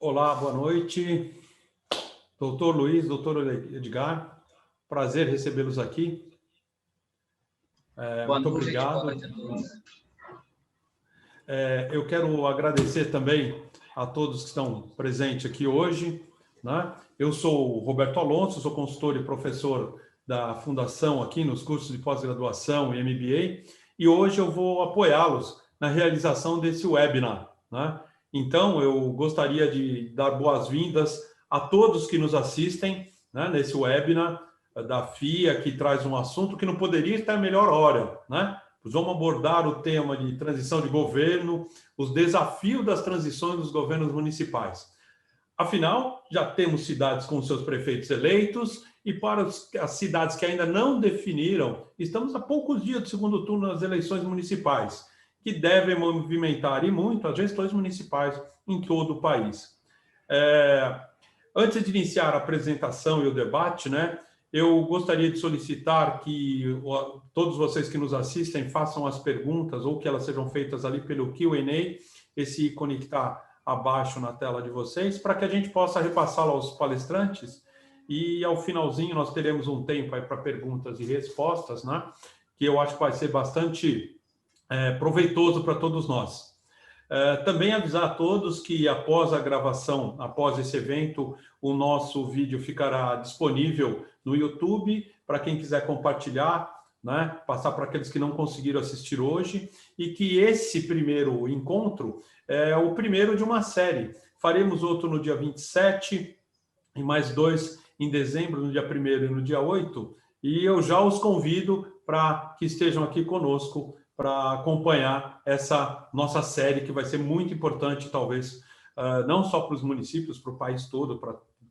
Olá, boa noite. Doutor Luiz, doutor Edgar, prazer recebê-los aqui. Muito obrigado. Boa noite a todos. Eu quero agradecer também a todos que estão presentes aqui hoje, né? Eu sou o Roberto Alonso, sou consultor e professor da Fundação aqui nos cursos de pós-graduação e MBA, e hoje eu vou apoiá-los na realização desse webinar, né? Então, eu gostaria de dar boas-vindas a todos que nos assistem, né, nesse webinar da FIA, que traz um assunto que não poderia estar em melhor hora, né? Vamos abordar o tema de transição de governo, os desafios das transições dos governos municipais. Afinal, já temos cidades com seus prefeitos eleitos e para as cidades que ainda não definiram, estamos a poucos dias do segundo turno das eleições municipais, que devem movimentar e muito as gestões municipais em todo o país. Antes de iniciar a apresentação e o debate, né, eu gostaria de solicitar que todos vocês que nos assistem façam as perguntas ou que elas sejam feitas ali pelo Q&A, esse ícone que está abaixo na tela de vocês, para que a gente possa repassá-lo aos palestrantes e ao finalzinho nós teremos um tempo aí para perguntas e respostas, né, que eu acho que vai ser bastante proveitoso para todos nós. Também avisar a todos que após a gravação, após esse evento, o nosso vídeo ficará disponível no YouTube para quem quiser compartilhar, né, passar para aqueles que não conseguiram assistir hoje, e que esse primeiro encontro é o primeiro de uma série. Faremos outro no dia 27 e mais dois em dezembro, no dia 1º e no dia 8, e eu já os convido para que estejam aqui conosco para acompanhar essa nossa série, que vai ser muito importante, talvez, não só para os municípios, para o país todo,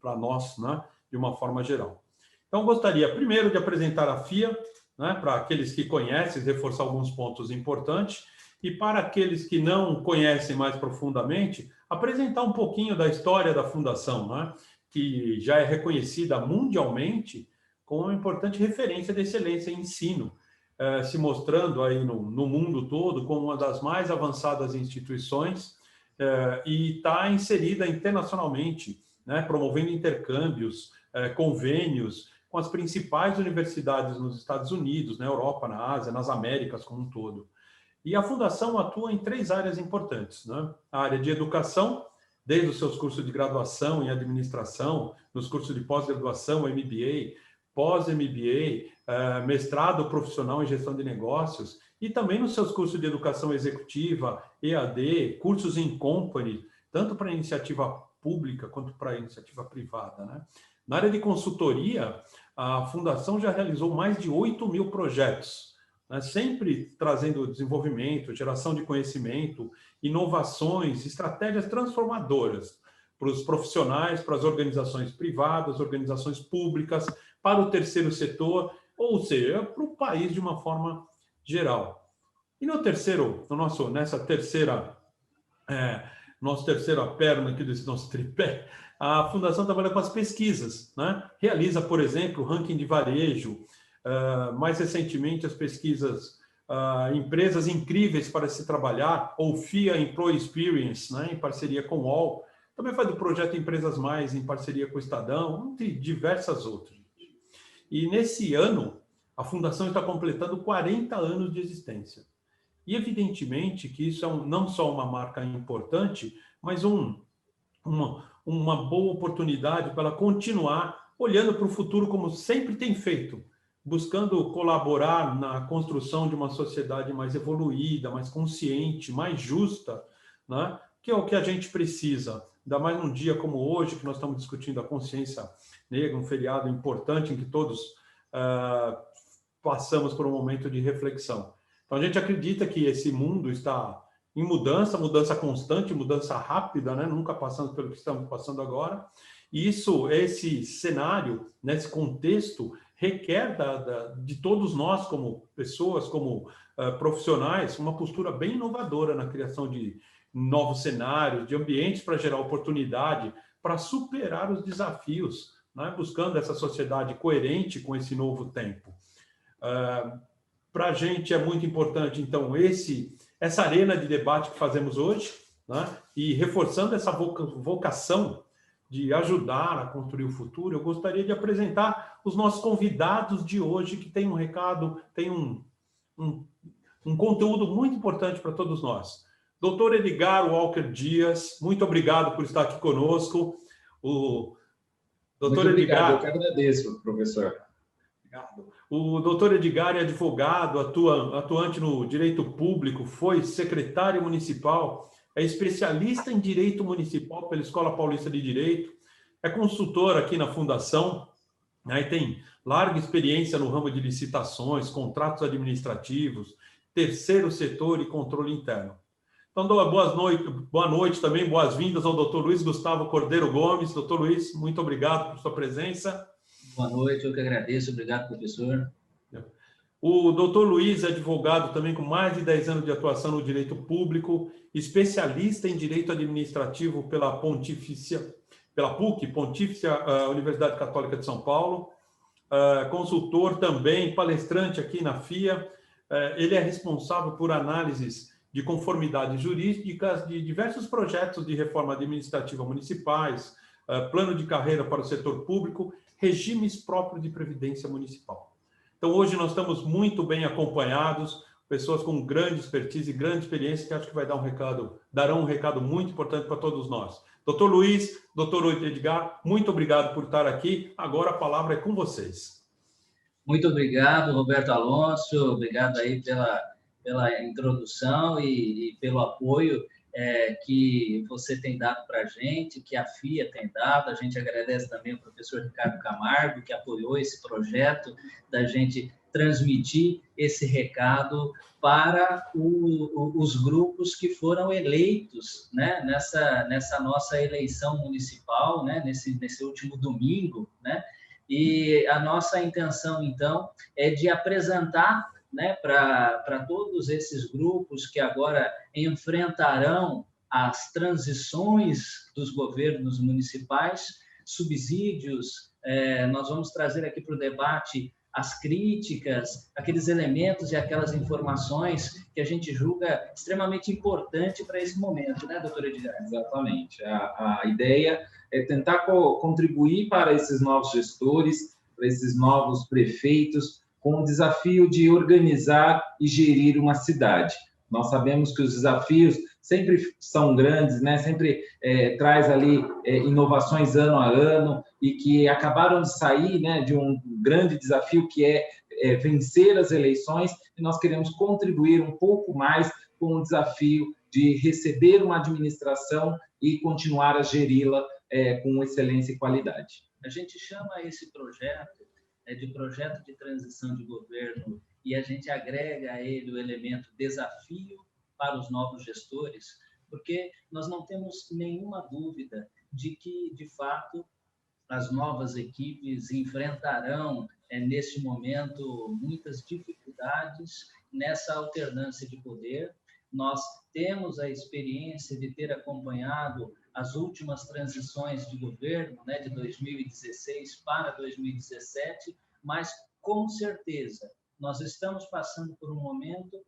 para nós, né, de uma forma geral. Então, gostaria, primeiro, de apresentar a FIA, né, para aqueles que conhecem, reforçar alguns pontos importantes, e para aqueles que não conhecem mais profundamente, apresentar um pouquinho da história da Fundação, né, que já é reconhecida mundialmente como uma importante referência de excelência em ensino, se mostrando aí no mundo todo como uma das mais avançadas instituições e está inserida internacionalmente, né, promovendo intercâmbios, convênios com as principais universidades nos Estados Unidos, na Europa, na Ásia, nas Américas como um todo. E a Fundação atua em 3 áreas importantes, né? A área de educação, desde os seus cursos de graduação em administração, nos cursos de pós-graduação, MBA, pós-MBA, mestrado profissional em gestão de negócios, e também nos seus cursos de educação executiva, EAD, cursos em company, tanto para iniciativa pública quanto para iniciativa privada, né? Na área de consultoria, a Fundação já realizou mais de 8.000 projetos, né? Sempre trazendo desenvolvimento, geração de conhecimento, inovações, estratégias transformadoras para os profissionais, para as organizações privadas, organizações públicas, para o terceiro setor, ou seja, para o país de uma forma geral. E nessa terceira perna aqui desse nosso tripé, a Fundação trabalha com as pesquisas, né? Realiza, por exemplo, o ranking de varejo, mais recentemente as pesquisas Empresas Incríveis para se Trabalhar, ou FIA Employee Experience, né? Em parceria com o UOL. Também faz o projeto Empresas Mais, em parceria com o Estadão, entre diversas outras. E nesse ano, a Fundação está completando 40 anos de existência. E evidentemente que isso é não só uma marca importante, mas uma boa oportunidade para ela continuar olhando para o futuro como sempre tem feito, buscando colaborar na construção de uma sociedade mais evoluída, mais consciente, mais justa, né? Que é o que a gente precisa. Ainda mais num dia como hoje, que nós estamos discutindo a consciência negra, um feriado importante em que todos passamos por um momento de reflexão. Então, a gente acredita que esse mundo está em mudança constante, mudança rápida, né? Nunca passando pelo que estamos passando agora. E esse cenário, nesse contexto, requer de todos nós, como pessoas, como profissionais, uma postura bem inovadora na criação de novos cenários, de ambientes para gerar oportunidade, para superar os desafios, né? Buscando essa sociedade coerente com esse novo tempo. Para a gente é muito importante, então, essa arena de debate que fazemos hoje, né? E reforçando essa vocação de ajudar a construir o futuro, eu gostaria de apresentar os nossos convidados de hoje, que tem um recado, tem um conteúdo muito importante para todos nós. Dr. Edgar Walker Dias, muito obrigado por estar aqui conosco. O Dr. Muito obrigado, Edgar, eu que agradeço, professor. Obrigado. O doutor Edgar é advogado, atuante no direito público, foi secretário municipal, é especialista em direito municipal pela Escola Paulista de Direito, é consultor aqui na Fundação, né, e tem larga experiência no ramo de licitações, contratos administrativos, terceiro setor e controle interno. Então, dou boa noite também, boas-vindas ao doutor Luiz Gustavo Cordeiro Gomes. Doutor Luiz, muito obrigado por sua presença. Boa noite, eu que agradeço. Obrigado, professor. O doutor Luiz é advogado também com mais de 10 anos de atuação no direito público, especialista em direito administrativo pela PUC, Pontifícia Universidade Católica de São Paulo, consultor também, palestrante aqui na FIA. Ele é responsável por análises de conformidades jurídicas de diversos projetos de reforma administrativa municipais, plano de carreira para o setor público, regimes próprios de previdência municipal. Então, hoje nós estamos muito bem acompanhados, pessoas com grande expertise e grande experiência, que acho que darão um recado muito importante para todos nós. Doutor Luiz, doutor Edgar, muito obrigado por estar aqui. Agora a palavra é com vocês. Muito obrigado, Roberto Alonso. Obrigado aí pela introdução e pelo apoio que você tem dado para a gente, que a FIA tem dado. A gente agradece também ao professor Ricardo Camargo, que apoiou esse projeto da gente transmitir esse recado para os grupos que foram eleitos, né, nessa nossa eleição municipal, né, nesse último domingo, né? E a nossa intenção, então, é de apresentar, né, para todos esses grupos que agora enfrentarão as transições dos governos municipais, subsídios. Nós vamos trazer aqui para o debate as críticas, aqueles elementos e aquelas informações que a gente julga extremamente importante para esse momento, né, doutor Edgar? Exatamente. A ideia é tentar contribuir para esses novos gestores, para esses novos prefeitos, com o desafio de organizar e gerir uma cidade. Nós sabemos que os desafios sempre são grandes, né? Sempre traz ali inovações ano a ano e que acabaram de sair, né, de um grande desafio que é vencer as eleições, e nós queremos contribuir um pouco mais com o desafio de receber uma administração e continuar a geri-la com excelência e qualidade. A gente chama esse projeto de projeto de transição de governo e a gente agrega a ele o elemento desafio para os novos gestores, porque nós não temos nenhuma dúvida de que, de fato, as novas equipes enfrentarão, neste momento, muitas dificuldades nessa alternância de poder. Nós temos a experiência de ter acompanhado as últimas transições de governo, né, de 2016 para 2017, mas, com certeza, nós estamos passando por um momento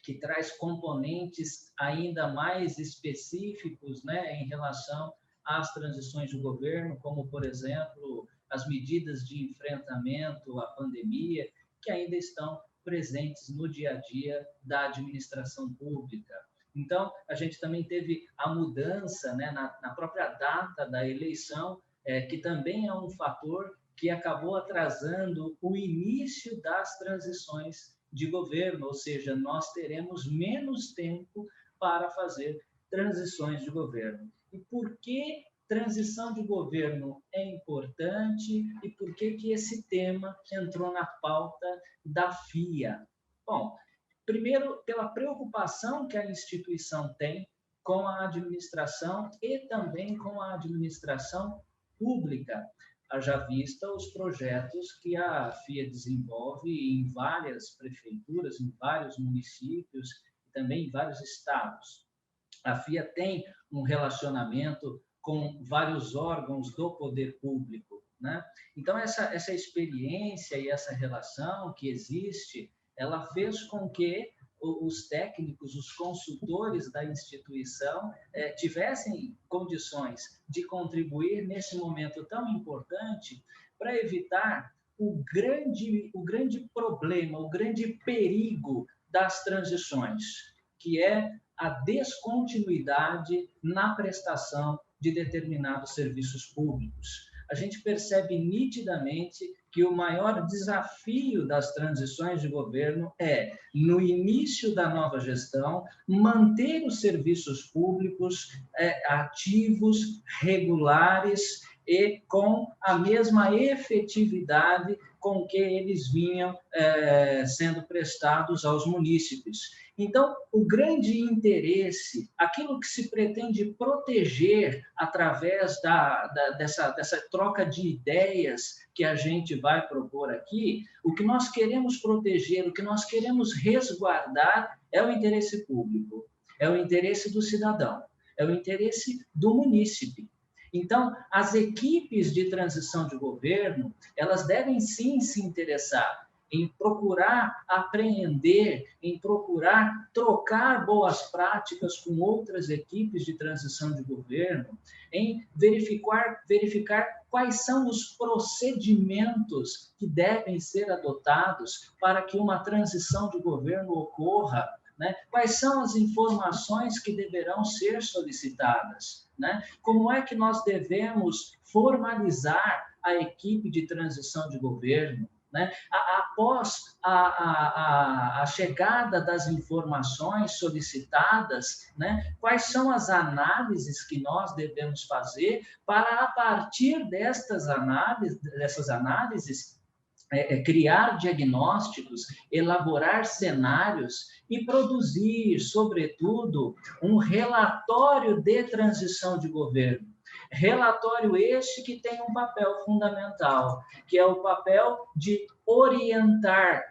que traz componentes ainda mais específicos, né, em relação às transições de governo, como, por exemplo, as medidas de enfrentamento à pandemia, que ainda estão presentes no dia a dia da administração pública. Então, a gente também teve a mudança, né, na própria data da eleição, que também é um fator que acabou atrasando o início das transições de governo, ou seja, nós teremos menos tempo para fazer transições de governo. E por que transição de governo é importante e por que esse tema entrou na pauta da FIA? Bom, primeiro, pela preocupação que a instituição tem com a administração e também com a administração pública. Haja vista os projetos que a FIA desenvolve em várias prefeituras, em vários municípios e também em vários estados. A FIA tem um relacionamento com vários órgãos do poder público, né? Então, essa experiência e essa relação que existe, ela fez com que os técnicos, os consultores da instituição tivessem condições de contribuir nesse momento tão importante para evitar o grande problema, o grande perigo das transições, que é a descontinuidade na prestação de determinados serviços públicos. A gente percebe nitidamente que o maior desafio das transições de governo é, no início da nova gestão, manter os serviços públicos ativos, regulares e com a mesma efetividade com que eles vinham sendo prestados aos munícipes. Então, o grande interesse, aquilo que se pretende proteger através dessa troca de ideias que a gente vai propor aqui, o que nós queremos proteger, o que nós queremos resguardar é o interesse público, é o interesse do cidadão, é o interesse do munícipe. Então, as equipes de transição de governo, elas devem sim se interessar em procurar apreender, em procurar trocar boas práticas com outras equipes de transição de governo, em verificar quais são os procedimentos que devem ser adotados para que uma transição de governo ocorra, né? Quais são as informações que deverão ser solicitadas, né? Como é que nós devemos formalizar a equipe de transição de governo, né? Após a chegada das informações solicitadas, né? Quais são as análises que nós devemos fazer para, a partir dessas análises, criar diagnósticos, elaborar cenários e produzir, sobretudo, um relatório de transição de governo. Relatório este que tem um papel fundamental, que é o papel de orientar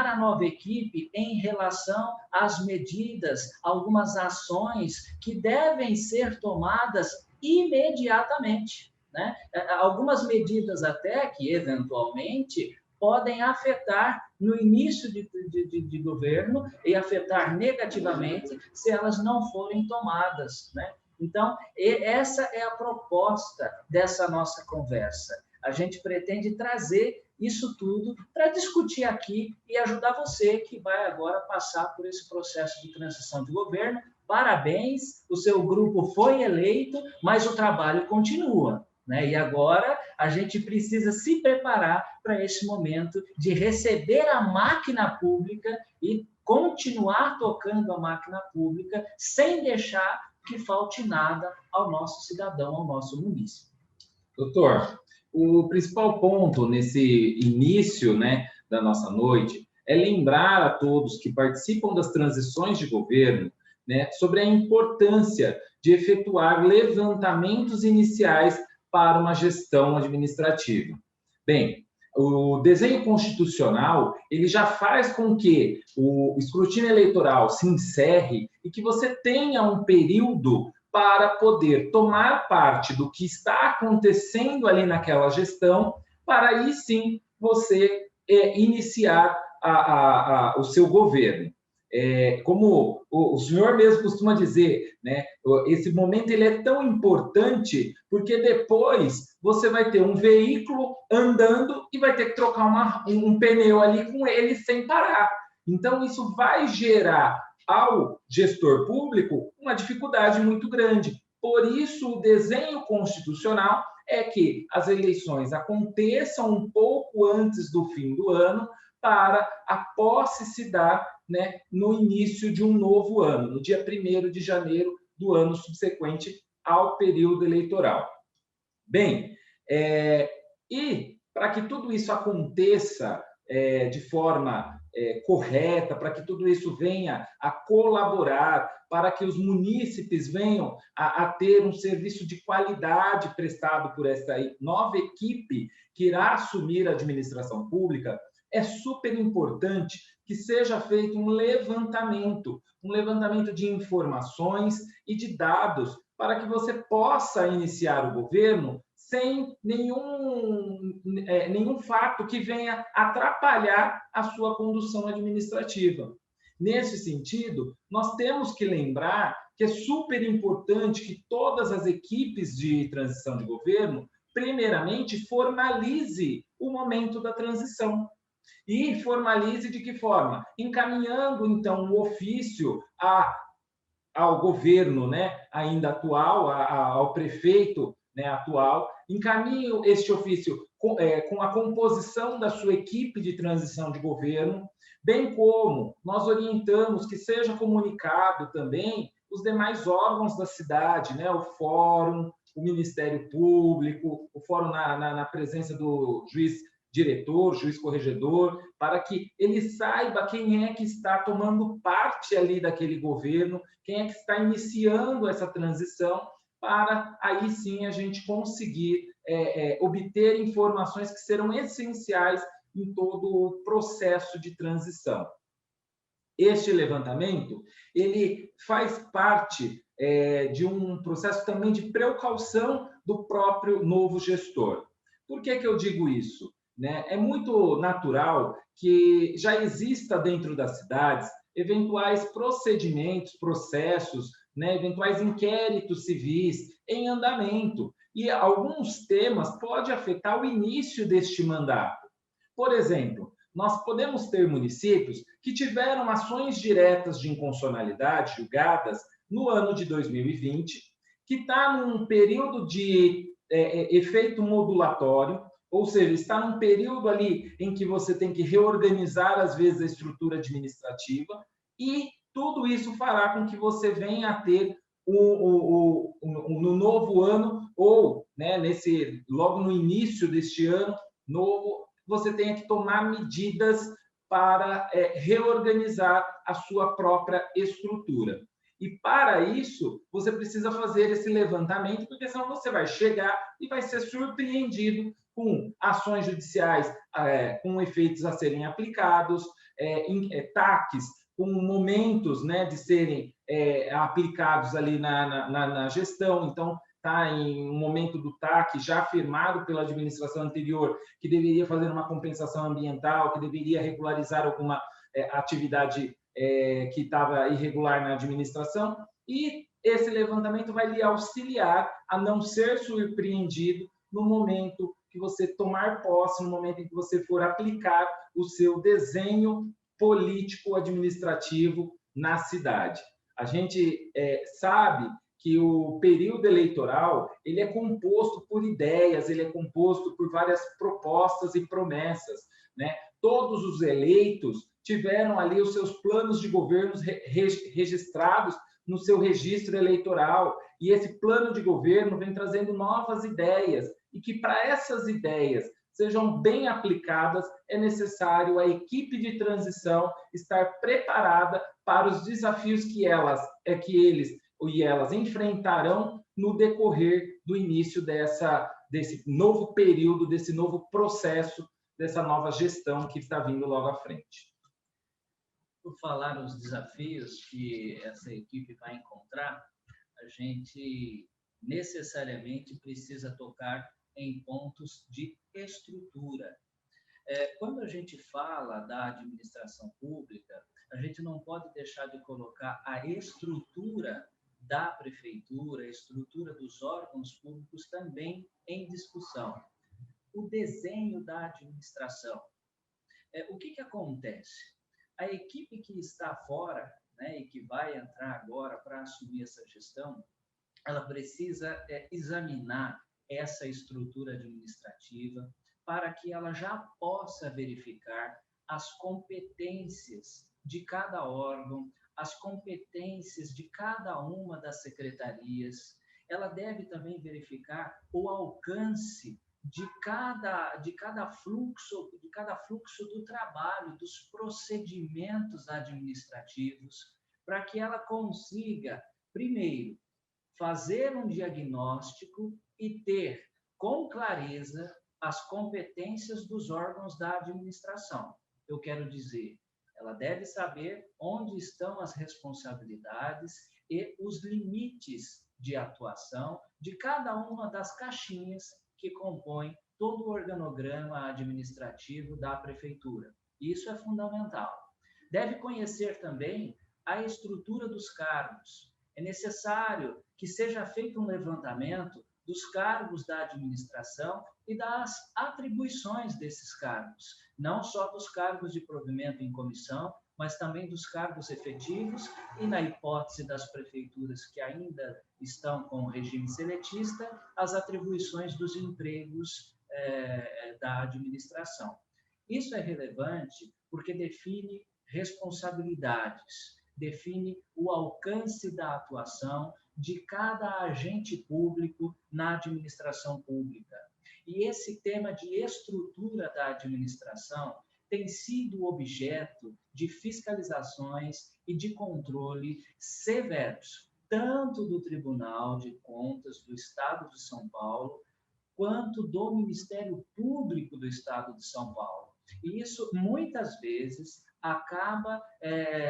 a nova equipe em relação às medidas, algumas ações que devem ser tomadas imediatamente, né? Algumas medidas até que, eventualmente, podem afetar no início de governo e afetar negativamente se elas não forem tomadas, né? Então, essa é a proposta dessa nossa conversa. A gente pretende trazer isso tudo para discutir aqui e ajudar você que vai agora passar por esse processo de transição de governo. Parabéns, o seu grupo foi eleito, mas o trabalho continua, né? E agora a gente precisa se preparar para esse momento de receber a máquina pública e continuar tocando a máquina pública sem deixar que falte nada ao nosso cidadão, ao nosso município. Doutor, o principal ponto nesse início, né, da nossa noite é lembrar a todos que participam das transições de governo, né, sobre a importância de efetuar levantamentos iniciais para uma gestão administrativa. Bem, o desenho constitucional, ele já faz com que o escrutínio eleitoral se encerre e que você tenha um período para poder tomar parte do que está acontecendo ali naquela gestão, para aí sim você iniciar o seu governo. Como o senhor mesmo costuma dizer, né, esse momento ele é tão importante porque depois você vai ter um veículo andando e vai ter que trocar um pneu ali com ele sem parar. Então, isso vai gerar ao gestor público uma dificuldade muito grande. Por isso, o desenho constitucional é que as eleições aconteçam um pouco antes do fim do ano para a posse se dar, né, no início de um novo ano, no dia 1º de janeiro do ano subsequente ao período eleitoral. Bem, e para que tudo isso aconteça de forma correta, para que tudo isso venha a colaborar, para que os munícipes venham a ter um serviço de qualidade prestado por essa nova equipe que irá assumir a administração pública, é super importante que seja feito um levantamento de informações e de dados para que você possa iniciar o governo sem nenhum fato que venha atrapalhar a sua condução administrativa. Nesse sentido, nós temos que lembrar que é super importante que todas as equipes de transição de governo, primeiramente, formalize o momento da transição. E formalize de que forma? Encaminhando, então, o ofício ao governo, né, ainda atual, ao prefeito, né, atual, encaminhe este ofício com a composição da sua equipe de transição de governo, bem como nós orientamos que seja comunicado também os demais órgãos da cidade, né, o fórum, o Ministério Público, o fórum na presença do juiz diretor, juiz corregedor, para que ele saiba quem é que está tomando parte ali daquele governo, quem é que está iniciando essa transição, para aí sim a gente conseguir obter informações que serão essenciais em todo o processo de transição. Este levantamento, ele faz parte de um processo também de precaução do próprio novo gestor. Por que eu digo isso? Né? É muito natural que já exista dentro das cidades eventuais procedimentos, processos, né? Eventuais inquéritos civis em andamento. E alguns temas podem afetar o início deste mandato. Por exemplo, nós podemos ter municípios que tiveram ações diretas de inconstitucionalidade julgadas no ano de 2020, que está num período de efeito modulatório, ou seja, está num período ali em que você tem que reorganizar, às vezes, a estrutura administrativa, e tudo isso fará com que você venha a ter no novo ano, ou né, logo no início deste ano novo, você tenha que tomar medidas para reorganizar a sua própria estrutura. E para isso, você precisa fazer esse levantamento, porque senão você vai chegar e vai ser surpreendido com ações judiciais com efeitos a serem aplicados, TACs com momentos, né, de serem aplicados ali na gestão. Então, está em um momento do TAC já afirmado pela administração anterior que deveria fazer uma compensação ambiental, que deveria regularizar alguma atividade que estava irregular na administração, e esse levantamento vai lhe auxiliar a não ser surpreendido no momento que você tomar posse, no momento em que você for aplicar o seu desenho político-administrativo na cidade. A gente sabe que o período eleitoral ele é composto por ideias, ele é composto por várias propostas e promessas, né? Todos os eleitos tiveram ali os seus planos de governo registrados no seu registro eleitoral, e esse plano de governo vem trazendo novas ideias, e que para essas ideias sejam bem aplicadas, é necessário a equipe de transição estar preparada para os desafios que eles e elas enfrentarão no decorrer do início desse novo período, desse novo processo, dessa nova gestão que está vindo logo à frente. Por falar nos desafios que essa equipe vai encontrar, a gente necessariamente precisa tocar em pontos de estrutura. Quando a gente fala da administração pública, a gente não pode deixar de colocar a estrutura da prefeitura, a estrutura dos órgãos públicos também em discussão. O desenho da administração. O que acontece? A equipe que está fora, né, e que vai entrar agora para assumir essa gestão, ela precisa examinar essa estrutura administrativa para que ela já possa verificar as competências de cada órgão, as competências de cada uma das secretarias. Ela deve também verificar o alcance de cada fluxo do trabalho, dos procedimentos administrativos, para que ela consiga, primeiro, fazer um diagnóstico e ter com clareza as competências dos órgãos da administração. Eu quero dizer, ela deve saber onde estão as responsabilidades e os limites de atuação de cada uma das caixinhas que compõem todo o organograma administrativo da prefeitura. Isso é fundamental. deve conhecer também a estrutura dos cargos. É necessário que seja feito um levantamento dos cargos da administração e das atribuições desses cargos, não só dos cargos de provimento em comissão, mas também dos cargos efetivos e, na hipótese das prefeituras que ainda estão com o regime seletista, as atribuições dos empregos da administração. Isso é relevante porque define responsabilidades, define o alcance da atuação de cada agente público na administração pública. E esse tema de estrutura da administração tem sido objeto de fiscalizações e de controle severos, tanto do Tribunal de Contas do Estado de São Paulo, quanto do Ministério Público do Estado de São Paulo. E isso, muitas vezes, acaba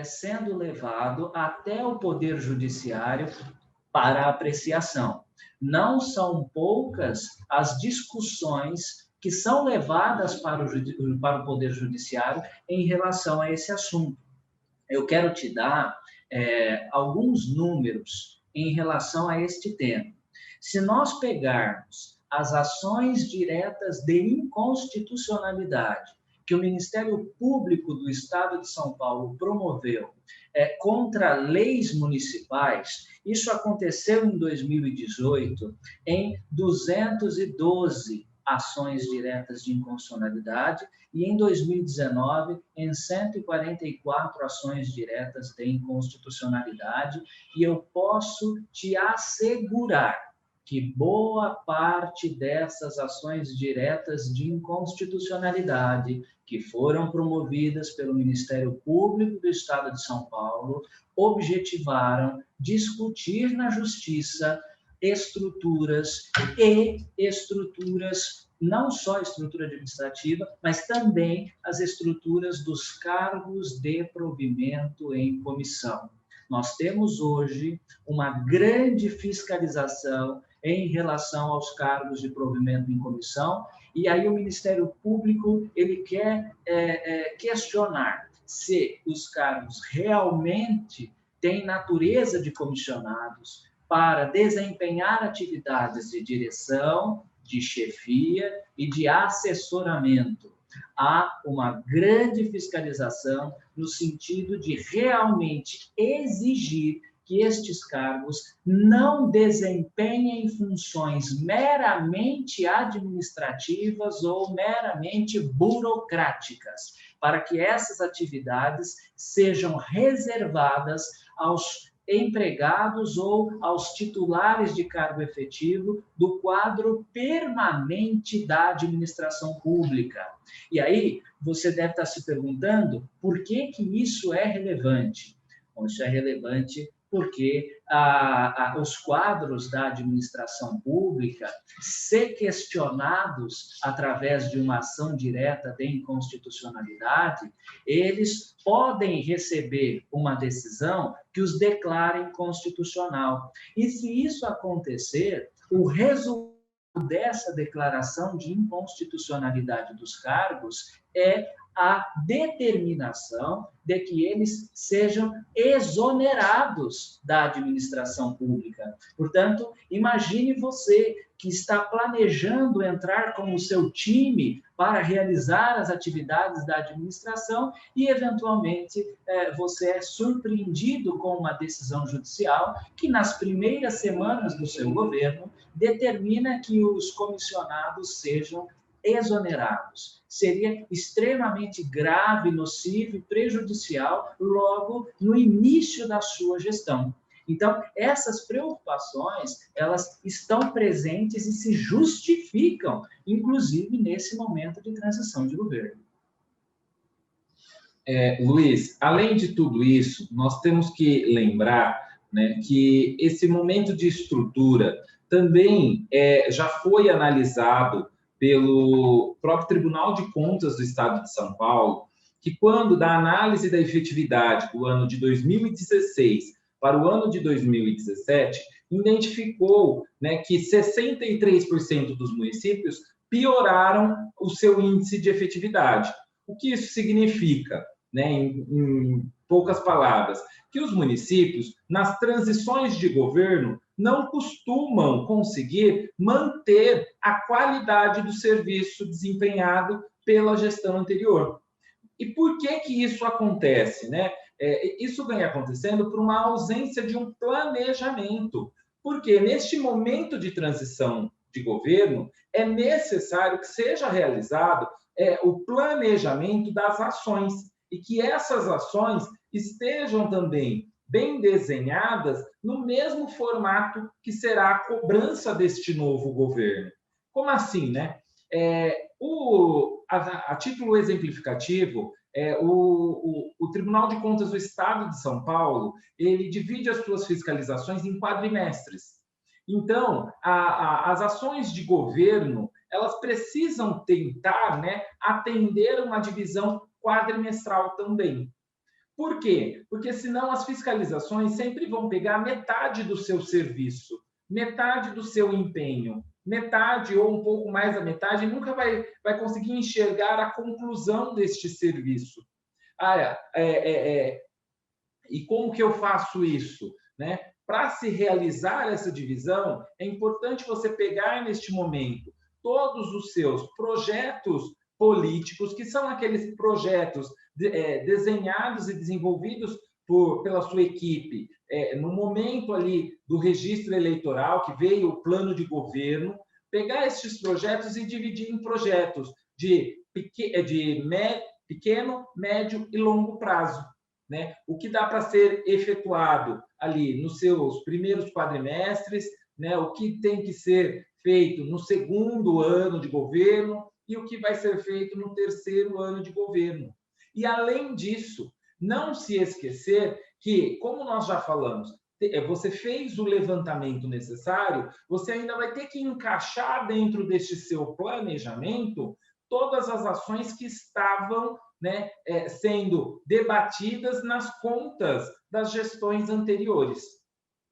sendo levado até o Poder Judiciário para apreciação. Não são poucas as discussões que são levadas para o Poder Judiciário em relação a esse assunto. Eu quero te dar alguns números em relação a este tema. Se nós pegarmos as ações diretas de inconstitucionalidade que o Ministério Público do Estado de São Paulo promoveu contra leis municipais, isso aconteceu em 2018 em 212 ações diretas de inconstitucionalidade e em 2019 em 144 ações diretas de inconstitucionalidade, e eu posso te assegurar que boa parte dessas ações diretas de inconstitucionalidade que foram promovidas pelo Ministério Público do Estado de São Paulo objetivaram discutir na Justiça estruturas, não só a estrutura administrativa, mas também as estruturas dos cargos de provimento em comissão. Nós temos hoje uma grande fiscalização em relação aos cargos de provimento em comissão, e aí o Ministério Público ele quer questionar se os cargos realmente têm natureza de comissionados para desempenhar atividades de direção, de chefia e de assessoramento. Há uma grande fiscalização no sentido de realmente exigir que estes cargos não desempenhem funções meramente administrativas ou meramente burocráticas, para que essas atividades sejam reservadas aos empregados ou aos titulares de cargo efetivo do quadro permanente da administração pública. E aí, você deve estar se perguntando por que isso é relevante. Bom, isso é relevante porque os quadros da administração pública, se questionados através de uma ação direta de inconstitucionalidade, eles podem receber uma decisão que os declare inconstitucional. E se isso acontecer, o resultado dessa declaração de inconstitucionalidade dos cargos é a determinação de que eles sejam exonerados da administração pública. Portanto, imagine você que está planejando entrar com o seu time para realizar as atividades da administração e, eventualmente, você é surpreendido com uma decisão judicial que, nas primeiras semanas do seu governo, determina que os comissionados sejam exonerados. Seria extremamente grave, nocivo e prejudicial logo no início da sua gestão. Então, essas preocupações, elas estão presentes e se justificam, inclusive nesse momento de transição de governo. Luiz, além de tudo isso, nós temos que lembrar, né, que esse momento de estrutura também já foi analisado pelo próprio Tribunal de Contas do Estado de São Paulo, que quando da análise da efetividade do ano de 2016 para o ano de 2017, identificou, né, que 63% dos municípios pioraram o seu índice de efetividade. O que isso significa? né, em poucas palavras, que os municípios, nas transições de governo, não costumam conseguir manter a qualidade do serviço desempenhado pela gestão anterior. E por que isso acontece, né? Isso vem acontecendo por uma ausência de um planejamento. Porque neste momento de transição de governo, é necessário que seja realizado o planejamento das ações e que essas ações estejam também bem desenhadas no mesmo formato que será a cobrança deste novo governo. Como assim, né? A título exemplificativo, o Tribunal de Contas do Estado de São Paulo, ele divide as suas fiscalizações em quadrimestres. Então, as ações de governo, elas precisam tentar, né, atender uma divisão quadrimestral também. Por quê? Porque senão as fiscalizações sempre vão pegar metade do seu serviço, metade do seu empenho, metade ou um pouco mais da metade, e nunca vai conseguir enxergar a conclusão deste serviço. E como que eu faço isso, né? Para se realizar essa divisão, é importante você pegar neste momento todos os seus projetos políticos, que são aqueles projetos desenhados e desenvolvidos pela sua equipe no momento ali do registro eleitoral, que veio o plano de governo, pegar esses projetos e dividir em projetos de pequeno, médio e longo prazo. Né? O que dá para ser efetuado ali nos seus primeiros quadrimestres, né? O que tem que ser feito no segundo ano de governo e o que vai ser feito no terceiro ano de governo. E, além disso, não se esquecer que, como nós já falamos, você fez o levantamento necessário, você ainda vai ter que encaixar dentro deste seu planejamento todas as ações que estavam, né, sendo debatidas nas contas das gestões anteriores.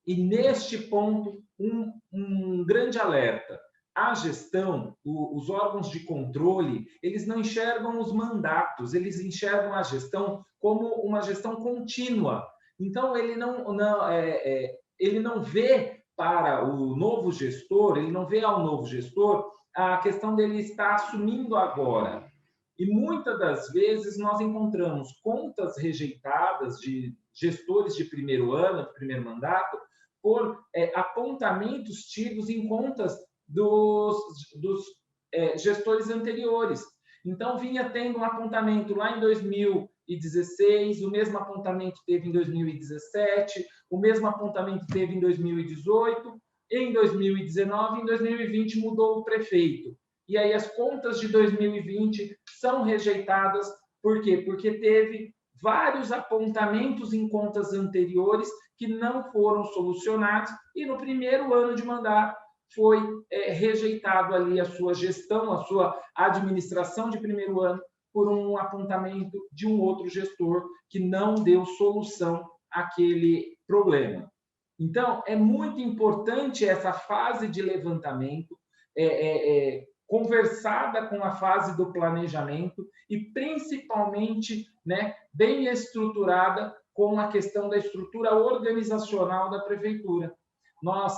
E, neste ponto, um grande alerta. A gestão, os órgãos de controle, eles não enxergam os mandatos, eles enxergam a gestão como uma gestão contínua. Então, ele não vê para o novo gestor, ele não vê ao novo gestor a questão dele estar assumindo agora. E muitas das vezes nós encontramos contas rejeitadas de gestores de primeiro ano, de primeiro mandato, por apontamentos tidos em contas dos gestores anteriores. Então, vinha tendo um apontamento lá em 2016, o mesmo apontamento teve em 2017, o mesmo apontamento teve em 2018, em 2019, em 2020 mudou o prefeito. E aí as contas de 2020 são rejeitadas. Por quê? Porque teve vários apontamentos em contas anteriores que não foram solucionados e no primeiro ano de mandato foi rejeitado ali a sua gestão, a sua administração de primeiro ano por um apontamento de um outro gestor que não deu solução àquele problema. Então, é muito importante essa fase de levantamento, conversada com a fase do planejamento e, principalmente, né, bem estruturada com a questão da estrutura organizacional da prefeitura. Nós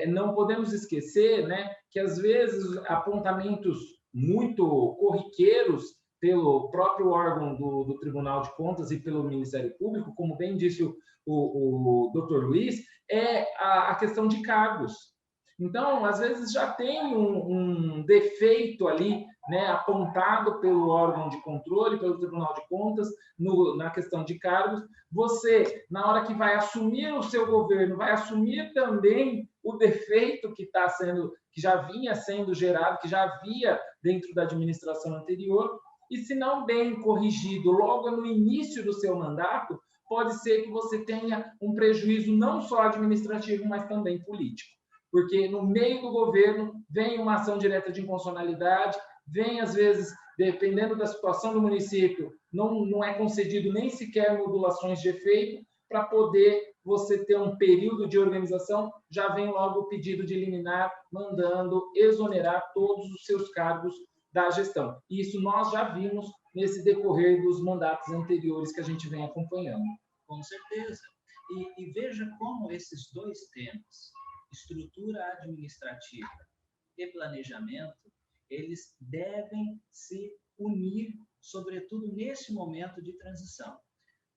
não podemos esquecer, né, que, às vezes, apontamentos muito corriqueiros pelo próprio órgão do Tribunal de Contas e pelo Ministério Público, como bem disse o Dr. Luiz, é a questão de cargos. Então, às vezes, já tem um defeito ali, né, apontado pelo órgão de controle, pelo Tribunal de Contas, na questão de cargos. Você, na hora que vai assumir o seu governo, vai assumir também o defeito que já vinha sendo gerado, que já havia dentro da administração anterior, e, se não bem corrigido logo no início do seu mandato, pode ser que você tenha um prejuízo não só administrativo, mas também político. Porque no meio do governo vem uma ação direta de inconstitucionalidade, vem, às vezes, dependendo da situação do município, não é concedido nem sequer modulações de efeito, para poder você ter um período de organização, já vem logo o pedido de liminar, mandando exonerar todos os seus cargos da gestão. E isso nós já vimos nesse decorrer dos mandatos anteriores que a gente vem acompanhando. Com certeza. E veja como esses dois temas, estrutura administrativa e planejamento, eles devem se unir, sobretudo nesse momento de transição.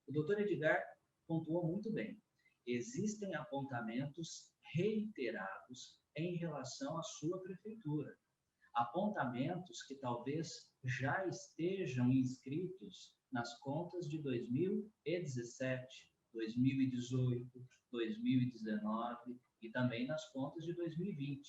O doutor Edgar pontuou muito bem. Existem apontamentos reiterados em relação à sua prefeitura. Apontamentos que talvez já estejam inscritos nas contas de 2017, 2018, 2019 e também nas contas de 2020.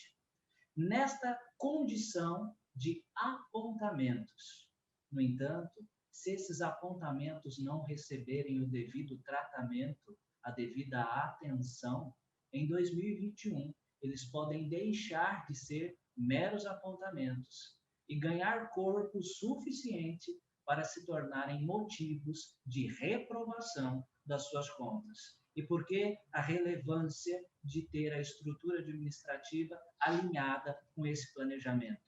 Nesta condição de apontamentos. No entanto, se esses apontamentos não receberem o devido tratamento, a devida atenção, em 2021, eles podem deixar de ser meros apontamentos e ganhar corpo suficiente para se tornarem motivos de reprovação das suas contas. E por que a relevância de ter a estrutura administrativa alinhada com esse planejamento?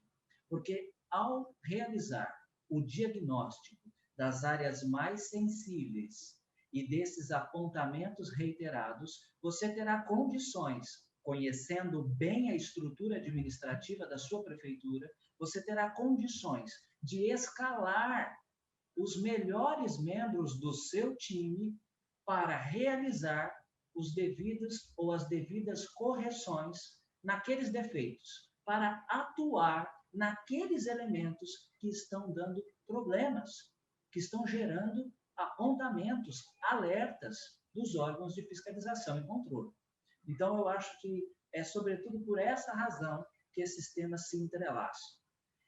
Porque ao realizar o diagnóstico das áreas mais sensíveis e desses apontamentos reiterados, você terá condições, conhecendo bem a estrutura administrativa da sua prefeitura, você terá condições de escalar os melhores membros do seu time para realizar os devidos ou as devidas correções naqueles defeitos, para atuar naqueles elementos que estão dando problemas, que estão gerando apontamentos, alertas dos órgãos de fiscalização e controle. Então, eu acho que é sobretudo por essa razão que esses temas se entrelaçam.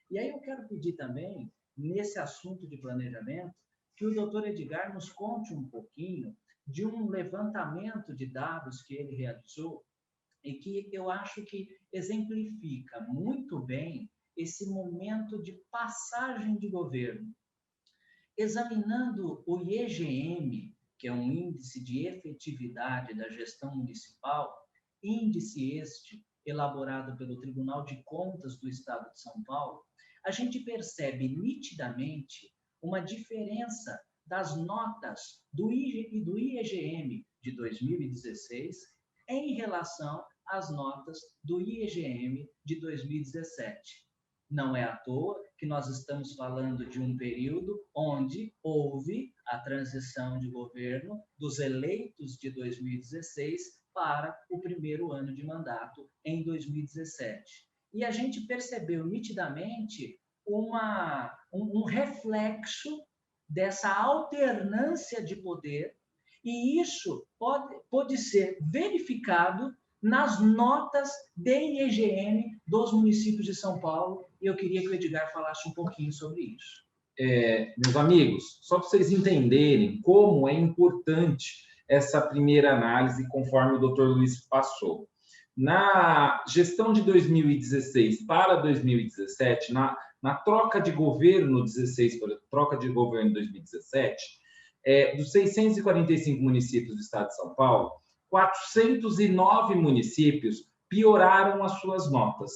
E aí eu quero pedir também, nesse assunto de planejamento, que o doutor Edgar nos conte um pouquinho de um levantamento de dados que ele realizou e que eu acho que exemplifica muito bem esse momento de passagem de governo. Examinando o IEGM, que é um índice de efetividade da gestão municipal, índice este elaborado pelo Tribunal de Contas do Estado de São Paulo, a gente percebe nitidamente uma diferença das notas do IEGM de 2016 em relação às notas do IEGM de 2017. Não é à toa que nós estamos falando de um período onde houve a transição de governo dos eleitos de 2016 para o primeiro ano de mandato em 2017. E a gente percebeu nitidamente um reflexo dessa alternância de poder, e isso pode ser verificado nas notas de IEGM dos municípios de São Paulo, e eu queria que o Edgar falasse um pouquinho sobre isso. Meus amigos, só para vocês entenderem como é importante essa primeira análise, conforme o doutor Luiz passou. Na gestão de 2016 para 2017, na troca de governo 16 para troca de governo 2017, dos 645 municípios do estado de São Paulo, 409 municípios pioraram as suas notas.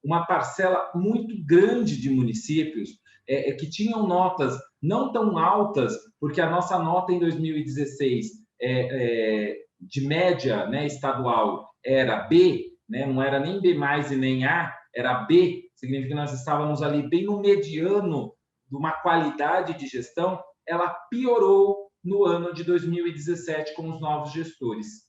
Uma parcela muito grande de municípios que tinham notas não tão altas, porque a nossa nota em 2016 de média, né, estadual era B, né, não era nem B+ e nem A, era B, significa que nós estávamos ali bem no mediano de uma qualidade de gestão. Ela piorou no ano de 2017 com os novos gestores.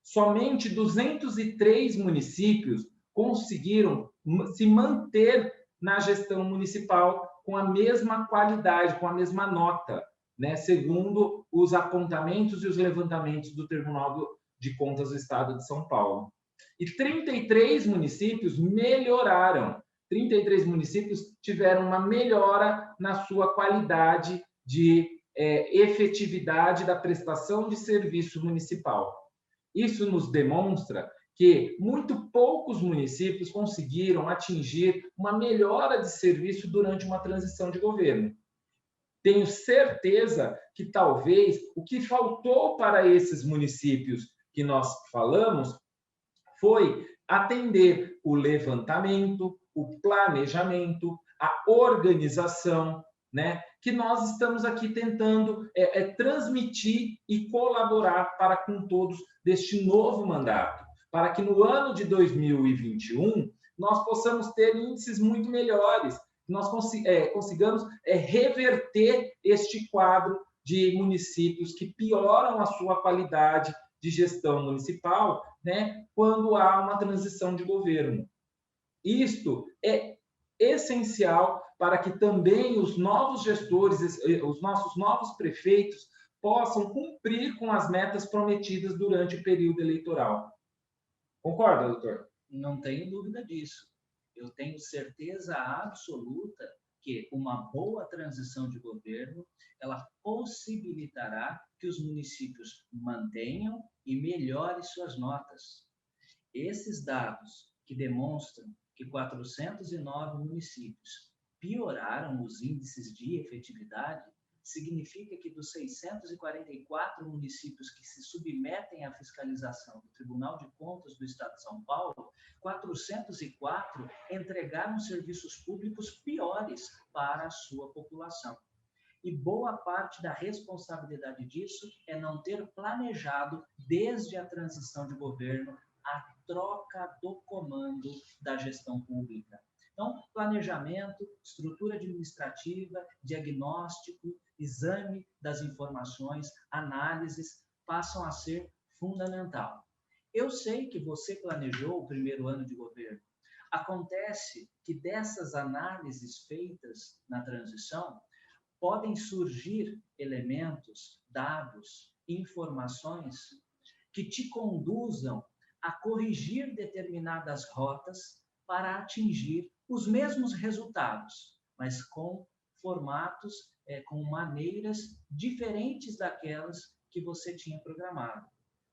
Somente 203 municípios conseguiram se manter na gestão municipal com a mesma qualidade, com a mesma nota, né, segundo os apontamentos e os levantamentos do Tribunal de Contas do Estado de São Paulo. E 33 municípios melhoraram. 33 municípios tiveram uma melhora na sua qualidade de efetividade da prestação de serviço municipal. Isso nos demonstra que muito poucos municípios conseguiram atingir uma melhora de serviço durante uma transição de governo. Tenho certeza que talvez o que faltou para esses municípios que nós falamos foi atender o levantamento, o planejamento, a organização, né, que nós estamos aqui tentando transmitir e colaborar para com todos deste novo mandato, para que no ano de 2021 nós possamos ter índices muito melhores, nós consigamos reverter este quadro de municípios que pioram a sua qualidade de gestão municipal, né, quando há uma transição de governo. Isto é essencial para que também os novos gestores, os nossos novos prefeitos, possam cumprir com as metas prometidas durante o período eleitoral. Concorda, doutor? Não tenho dúvida disso. Eu tenho certeza absoluta que uma boa transição de governo, ela possibilitará que os municípios mantenham e melhorem suas notas. Esses dados que demonstram que 409 municípios pioraram os índices de efetividade, significa que dos 644 municípios que se submetem à fiscalização do Tribunal de Contas do Estado de São Paulo, 404 entregaram serviços públicos piores para a sua população. E boa parte da responsabilidade disso é não ter planejado, desde a transição de governo, a troca do comando da gestão pública. Então, planejamento, estrutura administrativa, diagnóstico, exame das informações, análises, passam a ser fundamental. Eu sei que você planejou o primeiro ano de governo. Acontece que dessas análises feitas na transição, podem surgir elementos, dados, informações que te conduzam a corrigir determinadas rotas para atingir os mesmos resultados, mas com formatos, com maneiras diferentes daquelas que você tinha programado.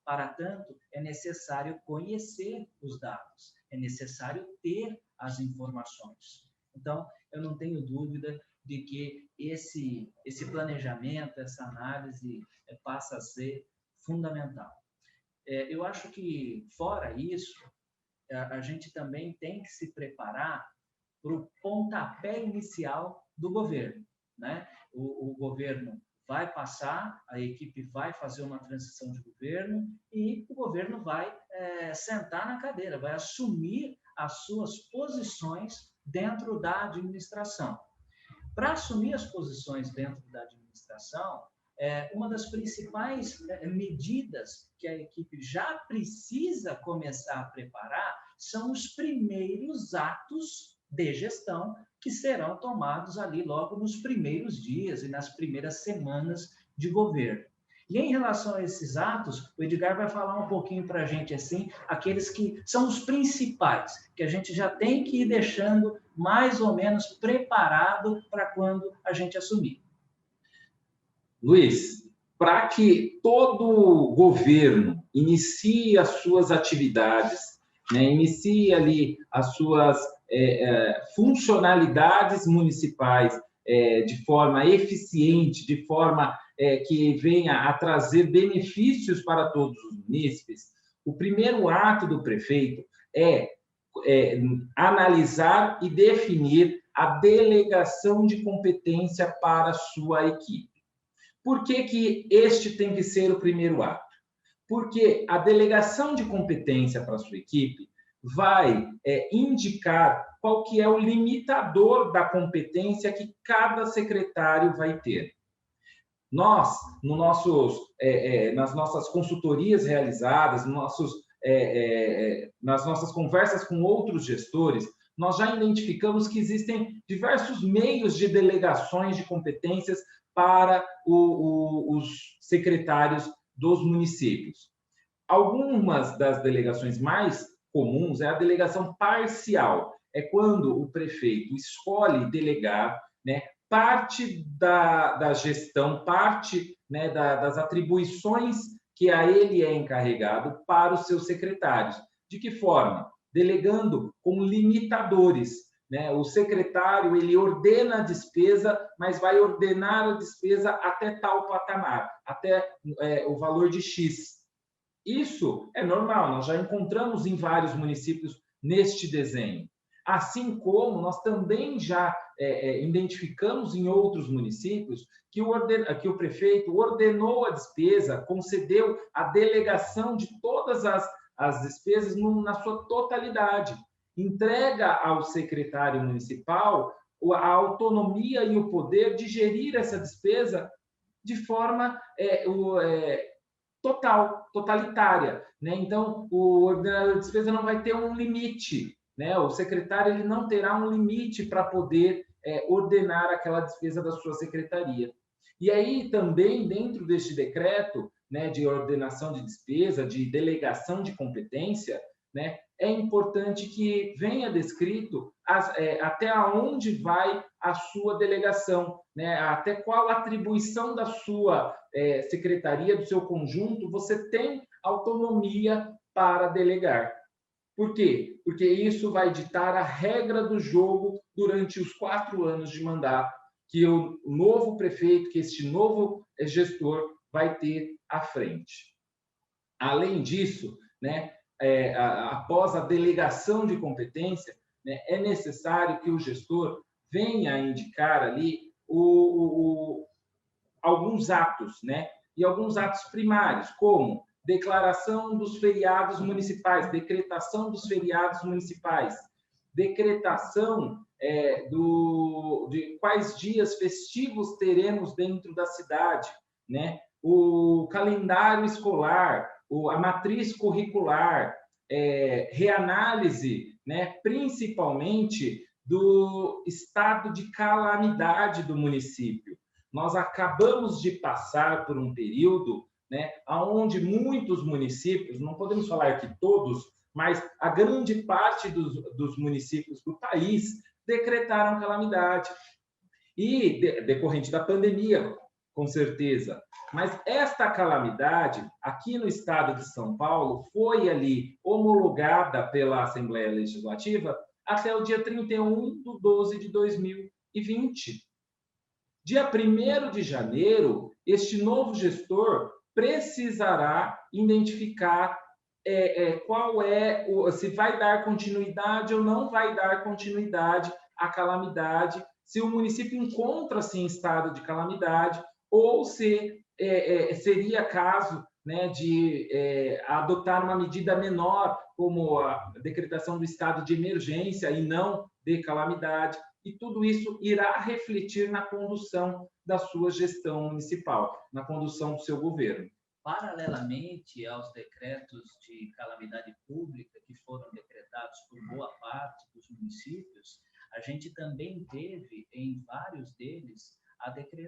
Para tanto, é necessário conhecer os dados, é necessário ter as informações. Então, eu não tenho dúvida de que esse planejamento, essa análise passa a ser fundamental. Eu acho que, fora isso, a gente também tem que se preparar para o pontapé inicial do governo, né? O governo vai passar, a equipe vai fazer uma transição de governo e o governo vai sentar na cadeira, vai assumir as suas posições dentro da administração. Para assumir as posições dentro da administração, uma das principais medidas que a equipe já precisa começar a preparar são os primeiros atos de gestão que serão tomados ali logo nos primeiros dias e nas primeiras semanas de governo. E em relação a esses atos, o Edgar vai falar um pouquinho para a gente, assim, aqueles que são os principais, que a gente já tem que ir deixando mais ou menos preparado para quando a gente assumir. Luiz, para que todo governo inicie as suas atividades, né, inicie ali as suas funcionalidades municipais de forma eficiente, de forma que venha a trazer benefícios para todos os munícipes, o primeiro ato do prefeito é analisar e definir a delegação de competência para a sua equipe. Por que este tem que ser o primeiro ato? Porque a delegação de competência para a sua equipe vai indicar qual que é o limitador da competência que cada secretário vai ter. Nós, nas nossas consultorias realizadas, nas nossas conversas com outros gestores, nós já identificamos que existem diversos meios de delegações de competências para os secretários dos municípios. Algumas das delegações mais comuns é a delegação parcial. É quando o prefeito escolhe delegar, né, parte da gestão, parte, né, das atribuições que a ele é encarregado para os seus secretários. De que forma? Delegando com limitadores. Né? O secretário, ele ordena a despesa, mas vai ordenar a despesa até tal patamar, até o valor de X. Isso é normal, nós já encontramos em vários municípios neste desenho. Assim como nós também já identificamos em outros municípios que o prefeito ordenou a despesa, concedeu a delegação de todas as despesas na sua totalidade. Entrega ao secretário municipal a autonomia e o poder de gerir essa despesa de forma totalitária, né? Então, o ordenador de despesa não vai ter um limite, né? O secretário ele não terá um limite para poder ordenar aquela despesa da sua secretaria. E aí, também, dentro deste decreto, né, de ordenação de despesa, de delegação de competência, né, é importante que venha descrito até onde vai a sua delegação, né, até qual atribuição da sua secretaria, do seu conjunto, você tem autonomia para delegar. Por quê? Porque isso vai ditar a regra do jogo durante os 4 anos de mandato que o novo prefeito, que este novo gestor vai ter à frente. Além disso, né, após a delegação de competência, né, é necessário que o gestor venha a indicar ali alguns atos, né, e alguns atos primários, como declaração dos feriados municipais, decretação dos feriados municipais, decretação de quais dias festivos teremos dentro da cidade, né, o calendário escolar, a matriz curricular, reanálise, né, principalmente do estado de calamidade do município. Nós acabamos de passar por um período, né, onde muitos municípios, não podemos falar que todos, mas a grande parte dos municípios do país decretaram calamidade. E decorrente da pandemia, com certeza. Mas esta calamidade, aqui no estado de São Paulo, foi ali homologada pela Assembleia Legislativa até o dia 31/12/2020. Dia 1º de janeiro, este novo gestor precisará identificar se vai dar continuidade ou não vai dar continuidade à calamidade, se o município encontra-se em estado de calamidade ou se seria caso, né, de adotar uma medida menor, como a decretação do estado de emergência e não de calamidade. E tudo isso irá refletir na condução da sua gestão municipal, na condução do seu governo. Paralelamente aos decretos de calamidade pública que foram decretados por boa parte dos municípios, a gente também teve, em vários deles,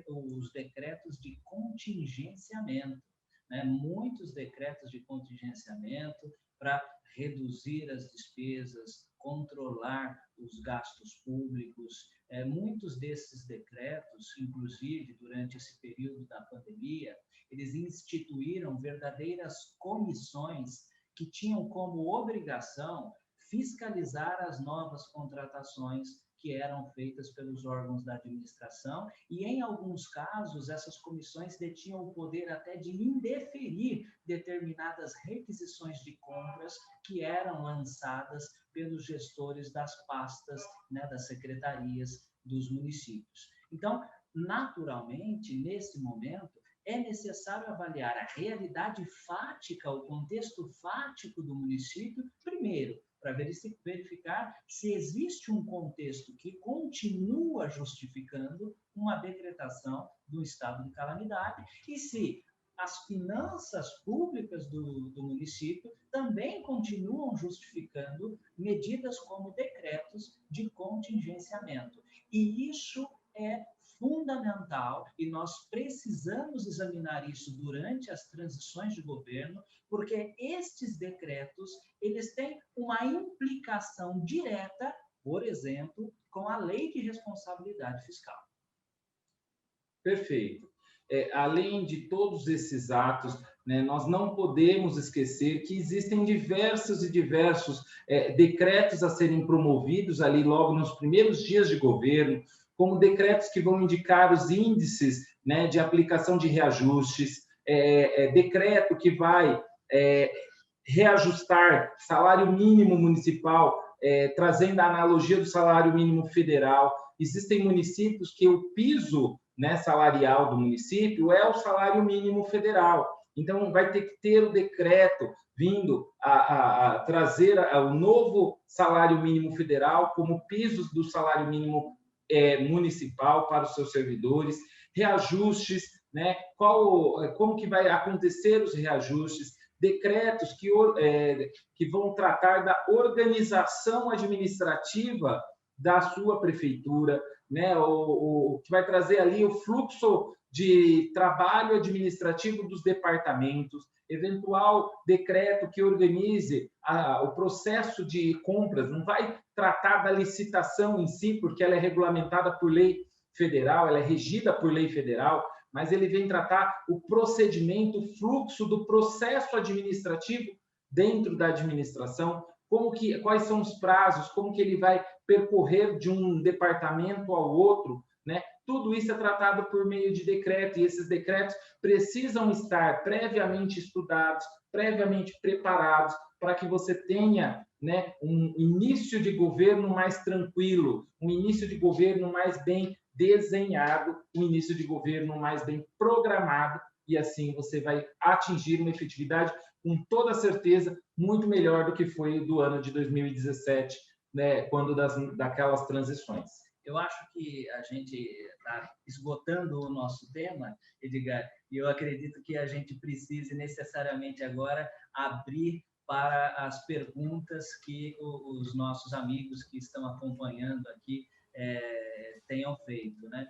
os decretos de contingenciamento, né? Muitos decretos de contingenciamento para reduzir as despesas, controlar os gastos públicos. Muitos desses decretos, inclusive durante esse período da pandemia, eles instituíram verdadeiras comissões que tinham como obrigação fiscalizar as novas contratações que eram feitas pelos órgãos da administração e, em alguns casos, essas comissões detinham o poder até de indeferir determinadas requisições de compras que eram lançadas pelos gestores das pastas, né, das secretarias dos municípios. Então, naturalmente, nesse momento, é necessário avaliar a realidade fática, o contexto fático do município, primeiro, para verificar se existe um contexto que continua justificando uma decretação do estado de calamidade e se as finanças públicas do município também continuam justificando medidas como decretos de contingenciamento. E isso é fundamental e nós precisamos examinar isso durante as transições de governo, porque estes decretos, eles têm uma implicação direta, por exemplo, com a Lei de Responsabilidade Fiscal. Perfeito. Além de todos esses atos, né, nós não podemos esquecer que existem diversos decretos a serem promovidos ali logo nos primeiros dias de governo, como decretos que vão indicar os índices, né, de aplicação de reajustes, decreto que vai reajustar salário mínimo municipal trazendo a analogia do salário mínimo federal, existem municípios que o piso, né, salarial do município é o salário mínimo federal. Então, vai ter que ter o decreto vindo a trazer o novo salário mínimo federal como pisos do salário mínimo municipal para os seus servidores, reajustes, né? Como que vai acontecer os reajustes, decretos que vão tratar da organização administrativa da sua prefeitura, né? O que vai trazer ali o fluxo de trabalho administrativo dos departamentos, eventual decreto que organize o processo de compras, não vai tratar da licitação em si, porque ela é regulamentada por lei federal, ela é regida por lei federal, mas ele vem tratar o procedimento, o fluxo do processo administrativo dentro da administração, quais são os prazos, como que ele vai percorrer de um departamento ao outro, né? Tudo isso é tratado por meio de decreto, e esses decretos precisam estar previamente estudados, previamente preparados, para que você tenha, né, um início de governo mais tranquilo, um início de governo mais bem desenhado, um início de governo mais bem programado, e assim você vai atingir uma efetividade, com toda certeza, muito melhor do que foi do ano de 2017, né, quando daquelas transições. Eu acho que a gente está esgotando o nosso tema, Edgar, e eu acredito que a gente precise necessariamente agora abrir para as perguntas que os nossos amigos que estão acompanhando aqui tenham feito, né?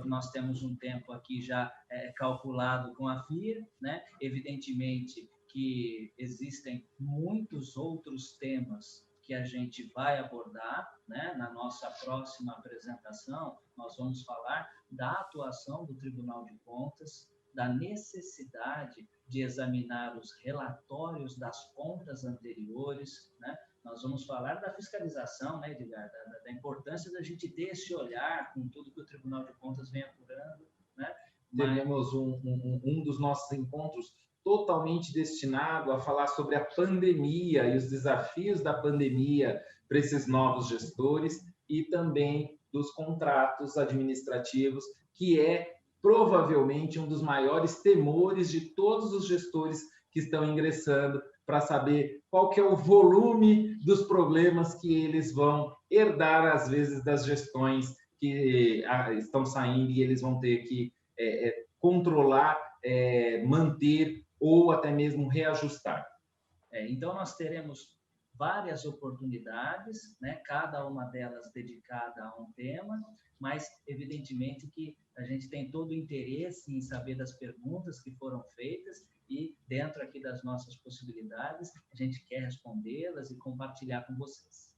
Nós temos um tempo aqui já calculado com a FIA, né? Evidentemente que existem muitos outros temas que a gente vai abordar, né? Na nossa próxima apresentação, nós vamos falar da atuação do Tribunal de Contas, da necessidade de examinar os relatórios das contas anteriores, né? Nós vamos falar da fiscalização, né, Edgar? Da importância da gente ter esse olhar com tudo que o Tribunal de Contas vem apurando, né? Teremos um dos nossos encontros totalmente destinado a falar sobre a pandemia e os desafios da pandemia para esses novos gestores e também dos contratos administrativos, que é provavelmente um dos maiores temores de todos os gestores que estão ingressando, para saber qual que é o volume dos problemas que eles vão herdar, às vezes, das gestões que estão saindo, e eles vão ter que controlar, manter ou até mesmo reajustar. Então, nós teremos várias oportunidades, né? Cada uma delas dedicada a um tema, mas, evidentemente, que a gente tem todo o interesse em saber das perguntas que foram feitas e, dentro aqui das nossas possibilidades, a gente quer respondê-las e compartilhar com vocês.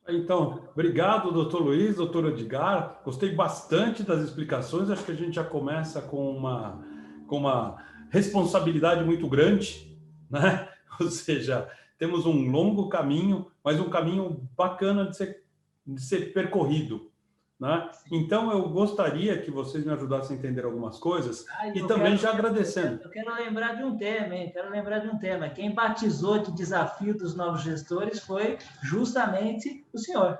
Então, obrigado, doutor Luiz, doutor Edgar. Gostei bastante das explicações. Acho que a gente já começa com uma responsabilidade muito grande, né? Ou seja, temos um longo caminho, mas um caminho bacana de ser percorrido, né? Então, eu gostaria que vocês me ajudassem a entender algumas coisas e também já agradecendo. Eu quero lembrar de um tema, hein? Quero lembrar de um tema. Quem batizou de desafio dos novos gestores foi justamente o senhor.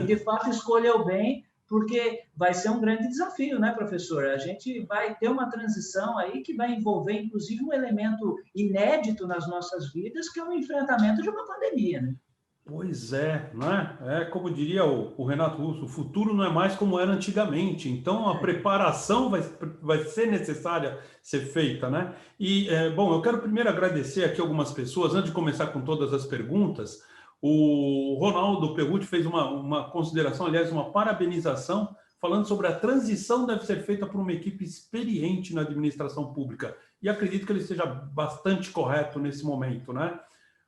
De fato, escolheu bem, porque vai ser um grande desafio, né, professor? A gente vai ter uma transição aí que vai envolver, inclusive, um elemento inédito nas nossas vidas, que é o enfrentamento de uma pandemia, né? Pois é, não é? É como diria o Renato Russo, o futuro não é mais como era antigamente, então a preparação vai ser necessária ser feita, né? E, bom, eu quero primeiro agradecer aqui algumas pessoas, antes de começar com todas as perguntas. O Ronaldo Perrucci fez uma consideração, aliás, uma parabenização, falando sobre a transição deve ser feita por uma equipe experiente na administração pública, e acredito que ele seja bastante correto nesse momento, né?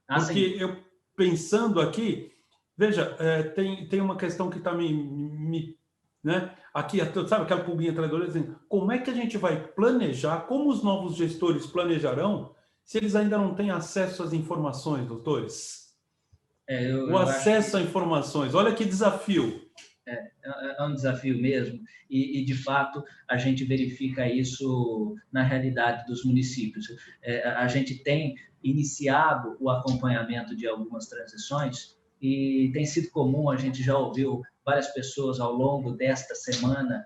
Porque eu pensando aqui, veja, tem uma questão que está né? Aqui, sabe aquela pulguinha atrás da orelha, dizendo, como é que a gente vai planejar, como os novos gestores planejarão, se eles ainda não têm acesso às informações, doutores? O acesso a informações, olha que desafio. É um desafio mesmo, e de fato a gente verifica isso na realidade dos municípios. A gente tem iniciado o acompanhamento de algumas transições e tem sido comum, a gente já ouviu várias pessoas ao longo desta semana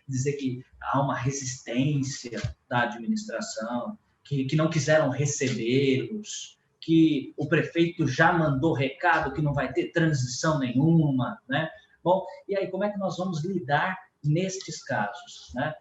dizer que há uma resistência da administração, que não quiseram recebê-los, que o prefeito já mandou recado que não vai ter transição nenhuma, né? Bom, e aí como é que nós vamos lidar nestes casos, né?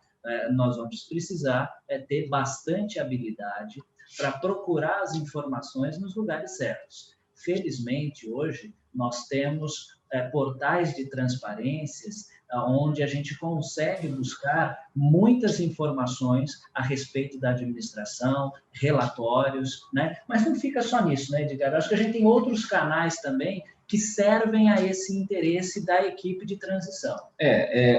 Nós vamos precisar ter bastante habilidade para procurar as informações nos lugares certos. Felizmente, hoje, nós temos portais de transparências onde a gente consegue buscar muitas informações a respeito da administração, relatórios, né? Mas não fica só nisso, né, Edgar? Acho que a gente tem outros canais também que servem a esse interesse da equipe de transição.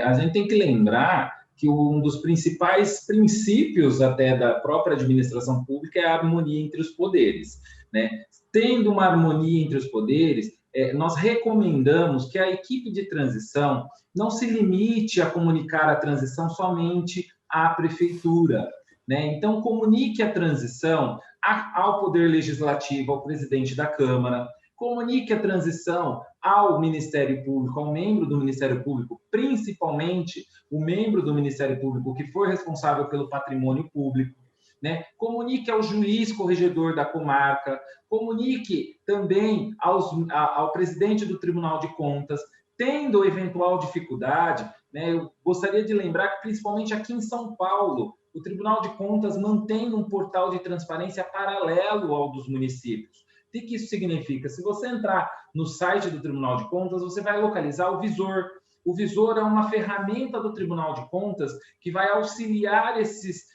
A gente tem que lembrar que um dos principais princípios até da própria administração pública é a harmonia entre os poderes, né? Tendo uma harmonia entre os poderes, nós recomendamos que a equipe de transição não se limite a comunicar a transição somente à prefeitura, né? Então, comunique a transição ao Poder Legislativo, ao presidente da Câmara, comunique a transição ao Ministério Público, ao membro do Ministério Público, principalmente o membro do Ministério Público que for responsável pelo patrimônio público, né? Comunique ao juiz corregedor da comarca, comunique também ao presidente do Tribunal de Contas, tendo eventual dificuldade, né? Eu gostaria de lembrar que, principalmente aqui em São Paulo, o Tribunal de Contas mantém um portal de transparência paralelo ao dos municípios. O que isso significa? Se você entrar no site do Tribunal de Contas, você vai localizar o visor. O visor é uma ferramenta do Tribunal de Contas que vai auxiliar esses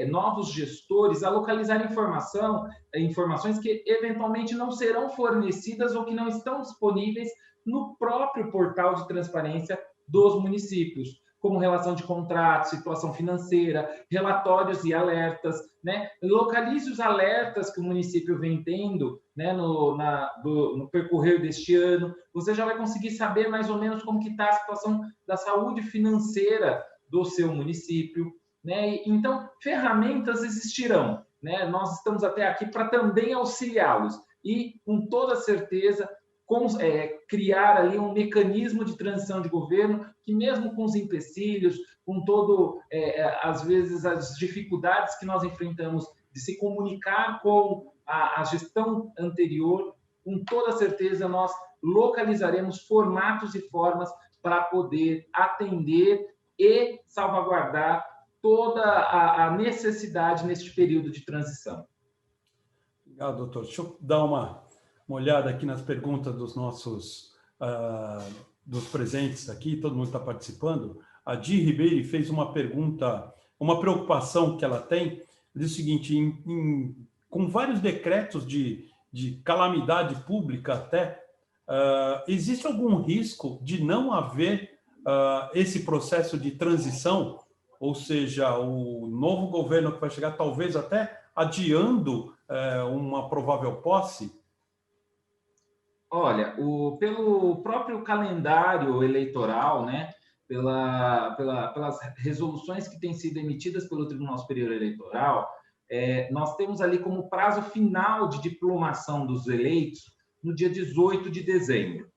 novos gestores a localizar informações que eventualmente não serão fornecidas ou que não estão disponíveis no próprio portal de transparência dos municípios, como relação de contrato, situação financeira, relatórios e alertas, né? Localize os alertas que o município vem tendo, né, no percorrer deste ano. Você já vai conseguir saber mais ou menos como que está a situação da saúde financeira do seu município, né? Então, ferramentas existirão, né? Nós estamos até aqui para também auxiliá-los e, com toda certeza, criar ali um mecanismo de transição de governo que, mesmo com os empecilhos, com às vezes, as dificuldades que nós enfrentamos de se comunicar com a gestão anterior, com toda certeza nós localizaremos formatos e formas para poder atender e salvaguardar toda a necessidade neste período de transição. Obrigado, doutor. Deixa eu dar uma olhada aqui nas perguntas dos nossos dos presentes aqui, todo mundo está participando. A Di Ribeiro fez uma pergunta, uma preocupação que ela tem, diz o seguinte: com vários decretos de calamidade pública até, existe algum risco de não haver esse processo de transição, ou seja, o novo governo que vai chegar talvez até adiando uma provável posse? Olha, pelo próprio calendário eleitoral, né, pelas resoluções que têm sido emitidas pelo Tribunal Superior Eleitoral, nós temos ali como prazo final de diplomação dos eleitos no dia 18 de dezembro,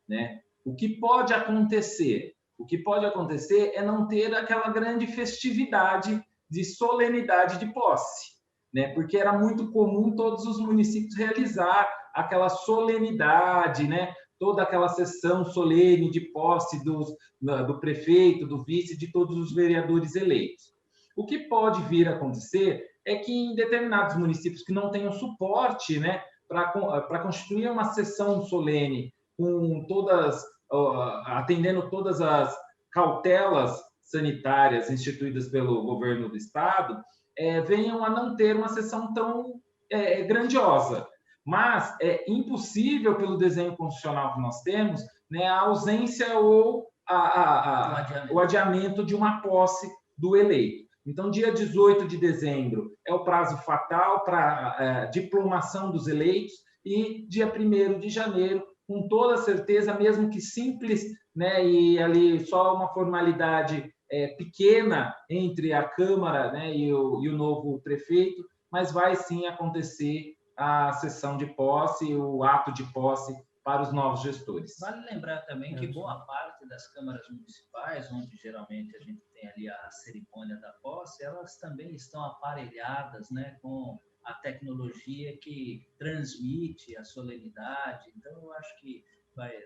né? O que pode acontecer? O que pode acontecer é não ter aquela grande festividade de solenidade de posse, né? Porque era muito comum todos os municípios realizar aquela solenidade, né? Toda aquela sessão solene de posse do prefeito, do vice, de todos os vereadores eleitos. O que pode vir a acontecer é que em determinados municípios que não tenham suporte, né, para constituir uma sessão solene com atendendo todas as cautelas sanitárias instituídas pelo governo do estado, venham a não ter uma sessão tão grandiosa. Mas é impossível, pelo desenho constitucional que nós temos, né, a ausência ou o adiamento de uma posse do eleito. Então, dia 18 de dezembro é o prazo fatal para diplomação dos eleitos e dia 1º de janeiro com toda certeza, mesmo que simples, né, e ali só uma formalidade pequena entre a Câmara, né, e o novo prefeito, mas vai sim acontecer a sessão de posse, o ato de posse para os novos gestores. Vale lembrar também que boa parte das câmaras municipais, onde geralmente a gente tem ali a cerimônia da posse, elas também estão aparelhadas, né, com a tecnologia que transmite a solenidade. Então, eu acho que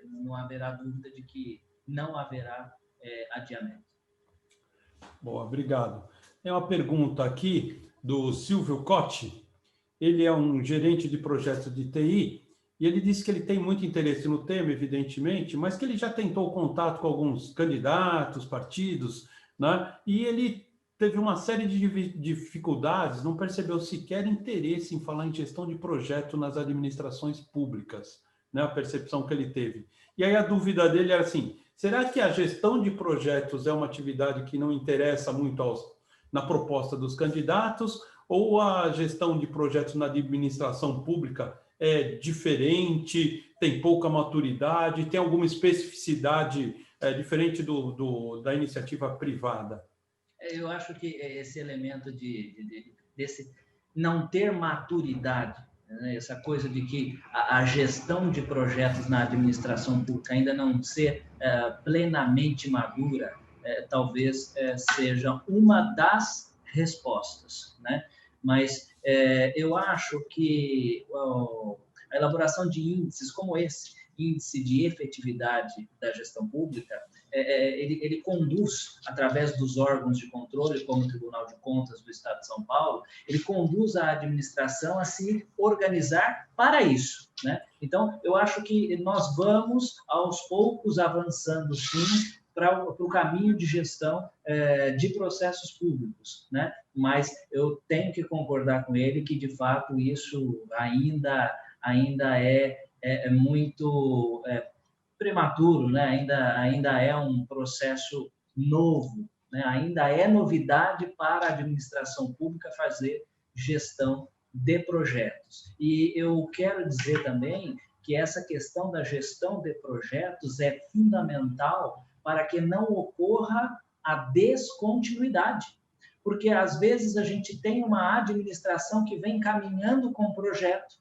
não haverá dúvida de que não haverá adiamento. Bom, obrigado. Tem uma pergunta aqui do Silvio Cotti. Ele é um gerente de projetos de TI e ele disse que ele tem muito interesse no tema, evidentemente, mas que ele já tentou contato com alguns candidatos, partidos, né? E ele teve uma série de dificuldades, não percebeu sequer interesse em falar em gestão de projeto nas administrações públicas, né? A percepção que ele teve. E aí a dúvida dele era assim, será que a gestão de projetos é uma atividade que não interessa muito na proposta dos candidatos, ou a gestão de projetos na administração pública é diferente, tem pouca maturidade, tem alguma especificidade diferente da iniciativa privada? Eu acho que esse elemento desse não ter maturidade, né? Essa coisa de que a gestão de projetos na administração pública ainda não ser plenamente madura, talvez seja uma das respostas, né? Mas eu acho que a elaboração de índices como esse, índice de efetividade da gestão pública, ele conduz, através dos órgãos de controle, como o Tribunal de Contas do Estado de São Paulo, ele conduz a administração a se organizar para isso, né? Então, eu acho que nós vamos, aos poucos, avançando, sim, para o caminho de gestão de processos públicos, né? Mas eu tenho que concordar com ele que, de fato, isso ainda é muito prematuro, né? Ainda é um processo novo, né? Ainda é novidade para a administração pública fazer gestão de projetos. E eu quero dizer também que essa questão da gestão de projetos é fundamental para que não ocorra a descontinuidade. Porque, às vezes, a gente tem uma administração que vem caminhando com o projeto,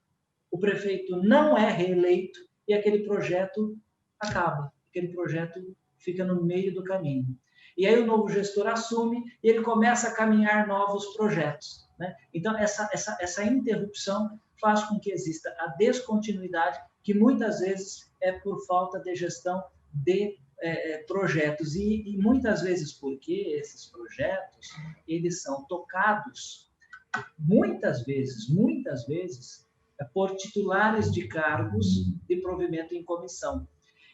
o prefeito não é reeleito e aquele projeto acaba, aquele projeto fica no meio do caminho. E aí o novo gestor assume e ele começa a caminhar novos projetos, né? Então, essa interrupção faz com que exista a descontinuidade, que muitas vezes é por falta de gestão de projetos. E muitas vezes porque esses projetos, eles são tocados, muitas vezes, por titulares de cargos de provimento em comissão.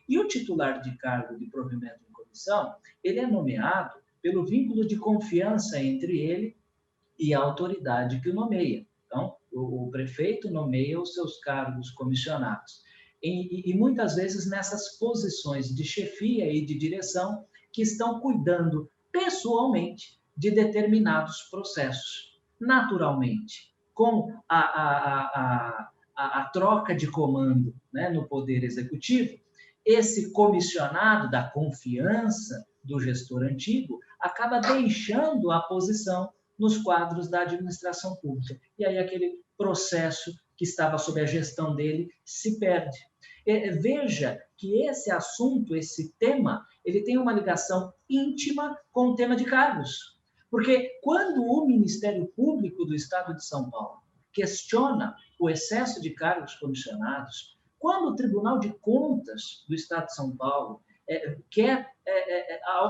E o titular de cargo de provimento em comissão, ele é nomeado pelo vínculo de confiança entre ele e a autoridade que o nomeia. Então, o prefeito nomeia os seus cargos comissionados. E muitas vezes nessas posições de chefia e de direção que estão cuidando pessoalmente de determinados processos. Naturalmente, com a troca de comando, né, no Poder Executivo, esse comissionado da confiança do gestor antigo acaba deixando a posição nos quadros da administração pública. E aí aquele processo que estava sob a gestão dele se perde. Veja que esse assunto, esse tema, ele tem uma ligação íntima com o tema de cargos. Porque quando o Ministério Público do Estado de São Paulo questiona o excesso de cargos comissionados, quando o Tribunal de Contas do Estado de São Paulo quer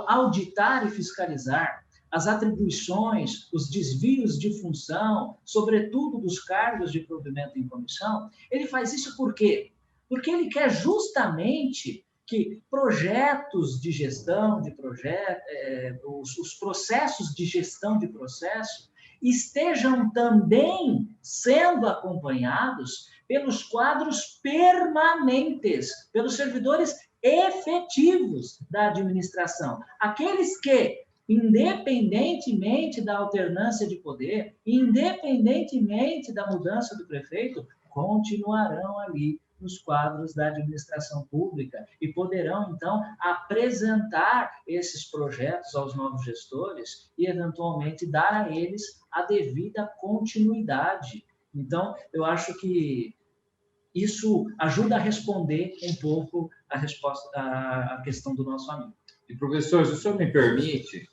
auditar e fiscalizar as atribuições, os desvios de função, sobretudo dos cargos de provimento em comissão, ele faz isso por quê? Porque ele quer justamente que projetos de gestão de projetos, os processos de gestão de processo estejam também sendo acompanhados pelos quadros permanentes, pelos servidores efetivos da administração, aqueles que, independentemente da alternância de poder, independentemente da mudança do prefeito, continuarão ali nos quadros da administração pública e poderão, então, apresentar esses projetos aos novos gestores e, eventualmente, dar a eles a devida continuidade. Então, eu acho que isso ajuda a responder um pouco a questão do nosso amigo. E, professor, se o senhor me permite,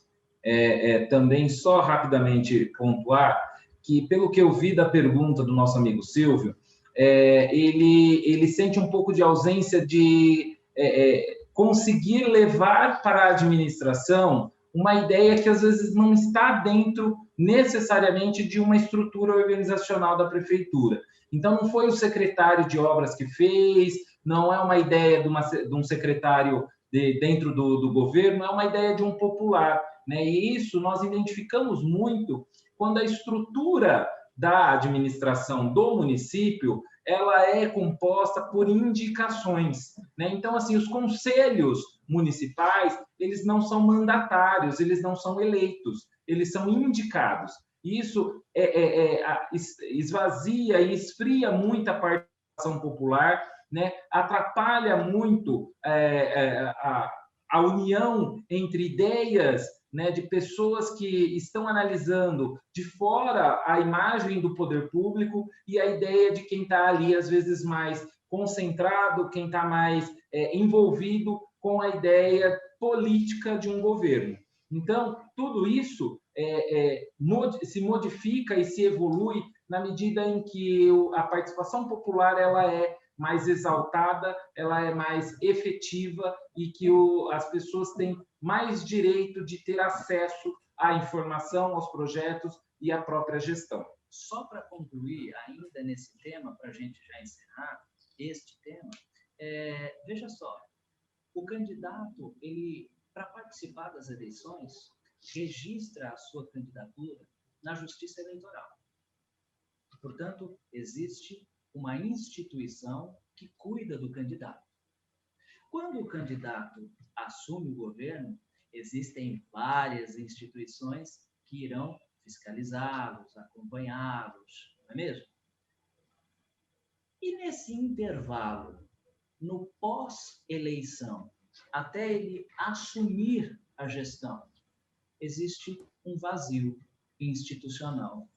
também só rapidamente pontuar que, pelo que eu vi da pergunta do nosso amigo Silvio, ele sente um pouco de ausência de conseguir levar para a administração uma ideia que, às vezes, não está dentro necessariamente de uma estrutura organizacional da prefeitura. Então, não foi o secretário de obras que fez, não é uma ideia de um secretário dentro do governo, é uma ideia de um popular, né? E isso nós identificamos muito quando a estrutura da administração do município ela é composta por indicações, né? Então, assim, os conselhos municipais, eles não são mandatários, eles não são eleitos, eles são indicados. Isso esvazia e esfria muito a participação popular, né? Atrapalha muito a união entre ideias, né, de pessoas que estão analisando de fora a imagem do poder público e a ideia de quem está ali, às vezes, mais concentrado, quem está mais envolvido com a ideia política de um governo. Então, tudo isso se modifica e se evolui na medida em que a participação popular ela é mais exaltada, ela é mais efetiva e que as pessoas têm mais direito de ter acesso à informação, aos projetos e à própria gestão. Só para concluir, ainda nesse tema, para a gente já encerrar este tema, veja só, o candidato, ele, para participar das eleições, registra a sua candidatura na Justiça Eleitoral. Portanto, existe uma instituição que cuida do candidato. Quando o candidato assume o governo, existem várias instituições que irão fiscalizá-los, acompanhá-los, não é mesmo? E nesse intervalo, no pós-eleição, até ele assumir a gestão, existe um vazio institucional.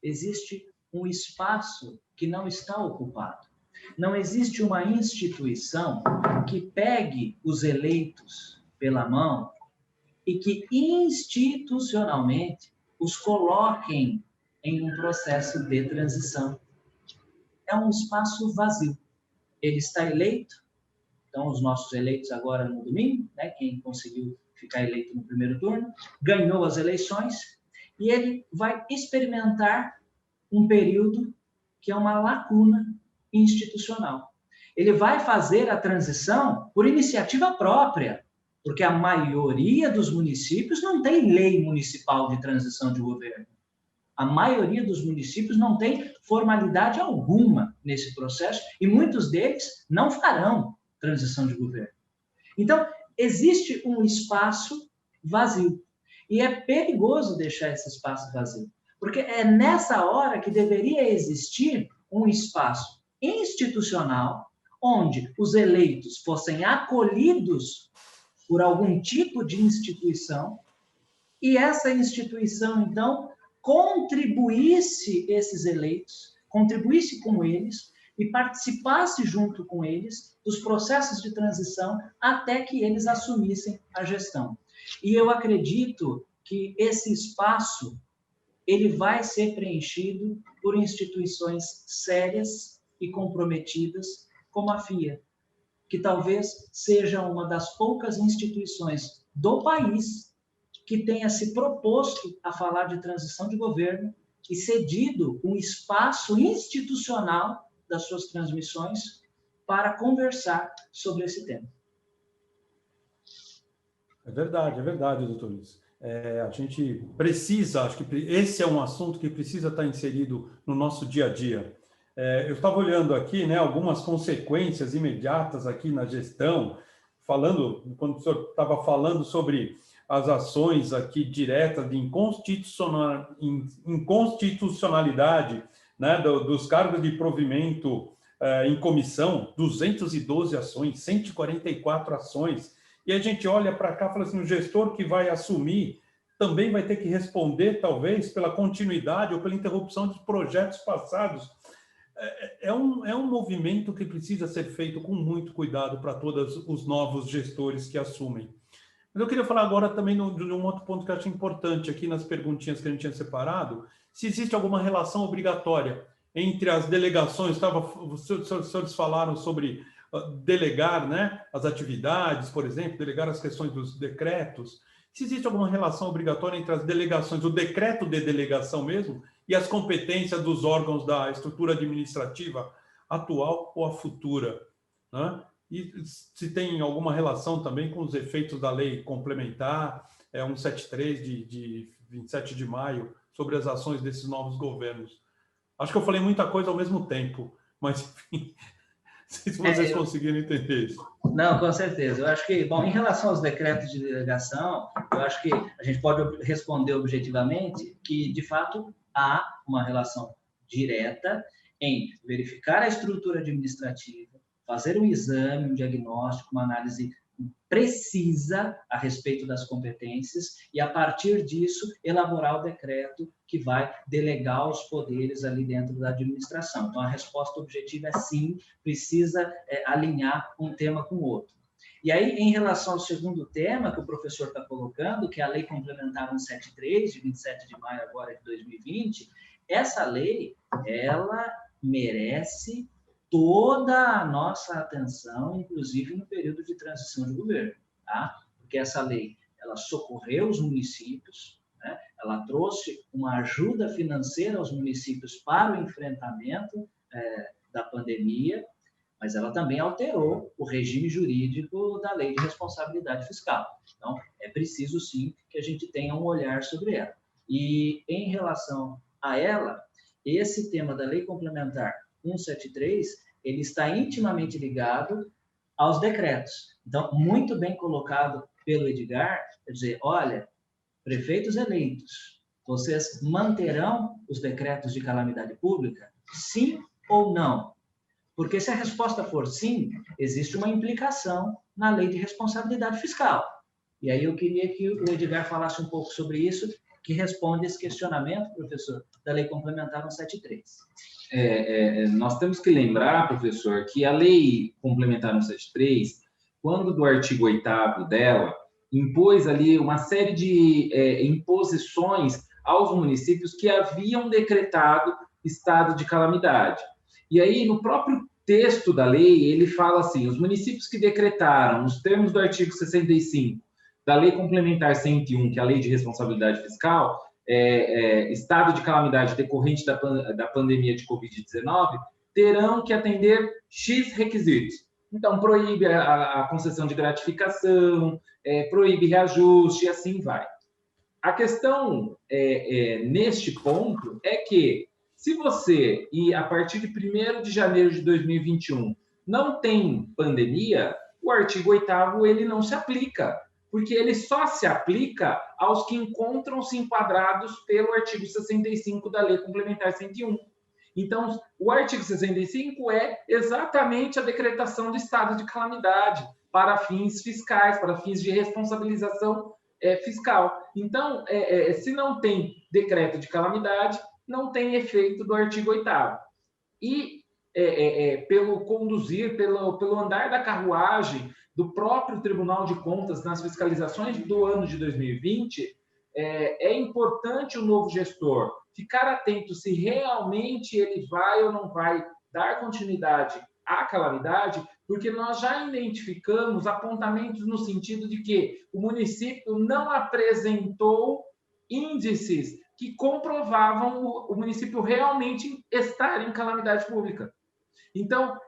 Existe um espaço que não está ocupado. Não existe uma instituição que pegue os eleitos pela mão e que institucionalmente os coloquem em um processo de transição. É um espaço vazio. Ele está eleito, então os nossos eleitos agora no domingo, né, quem conseguiu ficar eleito no primeiro turno, ganhou as eleições e ele vai experimentar um período que é uma lacuna institucional. Ele vai fazer a transição por iniciativa própria, porque a maioria dos municípios não tem lei municipal de transição de governo. A maioria dos municípios não tem formalidade alguma nesse processo e muitos deles não farão transição de governo. Então, existe um espaço vazio e é perigoso deixar esse espaço vazio, porque é nessa hora que deveria existir um espaço institucional onde os eleitos fossem acolhidos por algum tipo de instituição e essa instituição, então, contribuísse esses eleitos, contribuísse com eles e participasse junto com eles dos processos de transição até que eles assumissem a gestão. E eu acredito que esse espaço ele vai ser preenchido por instituições sérias e comprometidas, como a FIA, que talvez seja uma das poucas instituições do país que tenha se proposto a falar de transição de governo e cedido um espaço institucional das suas transmissões para conversar sobre esse tema. É verdade, doutor Luiz. A gente precisa, acho que esse é um assunto que precisa estar inserido no nosso dia a dia. Eu estava olhando aqui, né, algumas consequências imediatas aqui na gestão, quando o senhor estava falando sobre as ações aqui diretas de inconstitucionalidade, né, dos cargos de provimento em comissão, 212 ações, 144 ações, e a gente olha para cá e fala assim, o gestor que vai assumir também vai ter que responder, talvez, pela continuidade ou pela interrupção de projetos passados. É um movimento que precisa ser feito com muito cuidado para todos os novos gestores que assumem. Mas eu queria falar agora também de um outro ponto que eu acho importante aqui nas perguntinhas que a gente tinha separado, se existe alguma relação obrigatória entre as delegações. Os senhores falaram sobre delegar, né, as atividades, por exemplo, delegar as questões dos decretos. Se existe alguma relação obrigatória entre as delegações, o decreto de delegação mesmo, e as competências dos órgãos da estrutura administrativa atual ou a futura, né? E se tem alguma relação também com os efeitos da lei complementar 173 de 27 de maio, sobre as ações desses novos governos. Acho que eu falei muita coisa ao mesmo tempo, mas, enfim, não sei se vocês conseguiram entender isso. Não, com certeza. Eu acho que, bom, em relação aos decretos de delegação, eu acho que a gente pode responder objetivamente que, de fato, há uma relação direta em verificar a estrutura administrativa, fazer um exame, um diagnóstico, uma análise precisa a respeito das competências e, a partir disso, elaborar o decreto que vai delegar os poderes ali dentro da administração. Então, a resposta objetiva é sim, precisa alinhar um tema com o outro. E aí, em relação ao segundo tema que o professor está colocando, que é a Lei Complementar 173, de 27 de maio agora de 2020, essa lei, ela merece toda a nossa atenção, inclusive no período de transição de governo, tá? Porque essa lei, ela socorreu os municípios, né? Ela trouxe uma ajuda financeira aos municípios para o enfrentamento da pandemia, mas ela também alterou o regime jurídico da Lei de Responsabilidade Fiscal. Então, é preciso, sim, que a gente tenha um olhar sobre ela. E, em relação a ela, esse tema da Lei Complementar 173, ele está intimamente ligado aos decretos. Então, muito bem colocado pelo Edgar, quer dizer, olha, prefeitos eleitos, vocês manterão os decretos de calamidade pública? Sim ou não? Porque se a resposta for sim, existe uma implicação na Lei de Responsabilidade Fiscal. E aí eu queria que o Edgar falasse um pouco sobre isso, que responde esse questionamento, professor, da Lei Complementar 173. Nós temos que lembrar, professor, que a Lei Complementar 173, quando do artigo 8º dela, impôs ali uma série de imposições aos municípios que haviam decretado estado de calamidade. E aí, no próprio texto da lei, ele fala assim, os municípios que decretaram, nos termos do artigo 65 da Lei Complementar 101, que é a Lei de Responsabilidade Fiscal, estado de calamidade decorrente da pandemia de Covid-19, terão que atender X requisitos. Então, proíbe a concessão de gratificação, proíbe reajuste, e assim vai. A questão neste ponto é que, se você, e a partir de 1º de janeiro de 2021, não tem pandemia, o artigo 8º ele não se aplica, porque ele só se aplica aos que encontram-se enquadrados pelo artigo 65 da Lei Complementar 101. Então, o artigo 65 é exatamente a decretação do estado de calamidade para fins fiscais, para fins de responsabilização fiscal. Então, se não tem decreto de calamidade, não tem efeito do artigo 8º. E pelo conduzir, pelo andar da carruagem do próprio Tribunal de Contas nas fiscalizações do ano de 2020, é importante o novo gestor ficar atento se realmente ele vai ou não vai dar continuidade à calamidade, porque nós já identificamos apontamentos no sentido de que o município não apresentou índices que comprovavam o município realmente estar em calamidade pública. Então,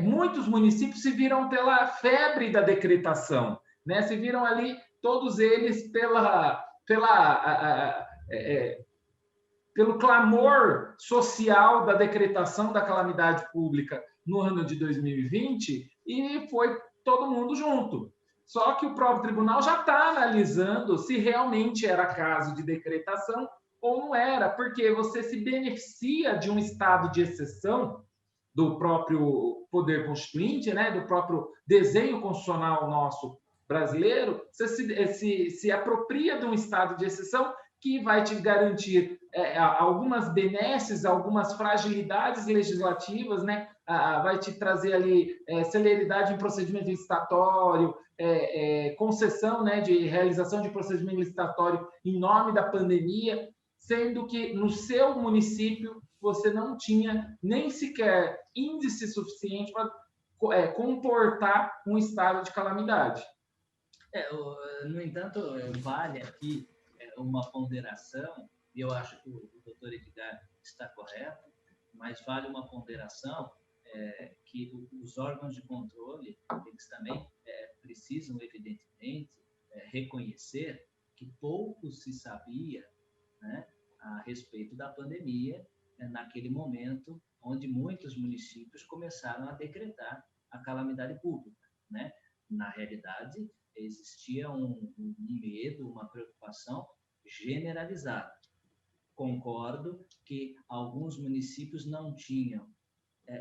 muitos municípios se viram pela febre da decretação, né? Se viram ali, todos eles, pelo clamor social da decretação da calamidade pública no ano de 2020, e foi todo mundo junto. Só que o próprio tribunal já está analisando se realmente era caso de decretação ou não era, porque você se beneficia de um estado de exceção, do próprio poder constituinte, né, do próprio desenho constitucional nosso brasileiro, você se apropria de um estado de exceção que vai te garantir algumas benesses, algumas fragilidades legislativas, né? Vai te trazer ali celeridade em procedimento licitatório, concessão, né, de realização de procedimento licitatório em nome da pandemia, sendo que no seu município você não tinha nem sequer índice suficiente para comportar um estado de calamidade. No entanto, vale aqui uma ponderação, e eu acho que o doutor Edgar está correto, mas vale uma ponderação que os órgãos de controle, eles também precisam, evidentemente, reconhecer que pouco se sabia, né, a respeito da pandemia naquele momento onde muitos municípios começaram a decretar a calamidade pública, né? Na realidade, existia um medo, uma preocupação generalizada. Concordo que alguns municípios não tinham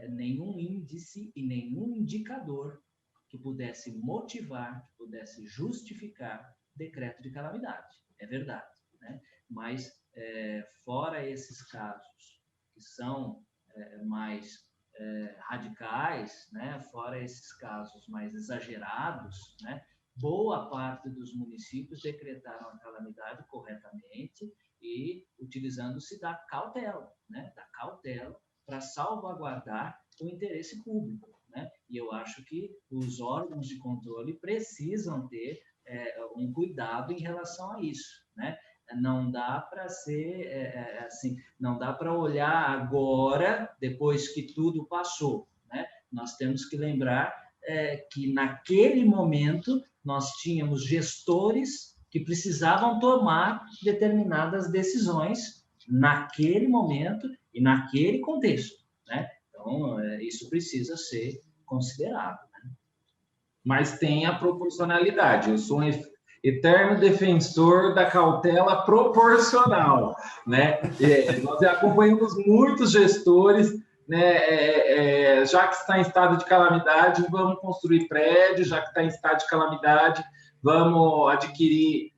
nenhum índice e nenhum indicador que pudesse motivar, que pudesse justificar decreto de calamidade. É verdade, né? Mas, fora esses casos que são mais radicais, né? Fora esses casos mais exagerados, né? Boa parte dos municípios decretaram a calamidade corretamente e utilizando-se da cautela, né? Da cautela para salvaguardar o interesse público, né? E eu acho que os órgãos de controle precisam ter um cuidado em relação a isso, né? Não dá para ser assim, não dá para olhar agora, depois que tudo passou, né? Nós temos que lembrar que naquele momento nós tínhamos gestores que precisavam tomar determinadas decisões naquele momento e naquele contexto, né? Então, isso precisa ser considerado, né? Mas tem a proporcionalidade. Eu sou um eterno defensor da cautela proporcional, né? Nós acompanhamos muitos gestores, né? Já que está em estado de calamidade, vamos construir prédios, já que está em estado de calamidade, vamos adquirir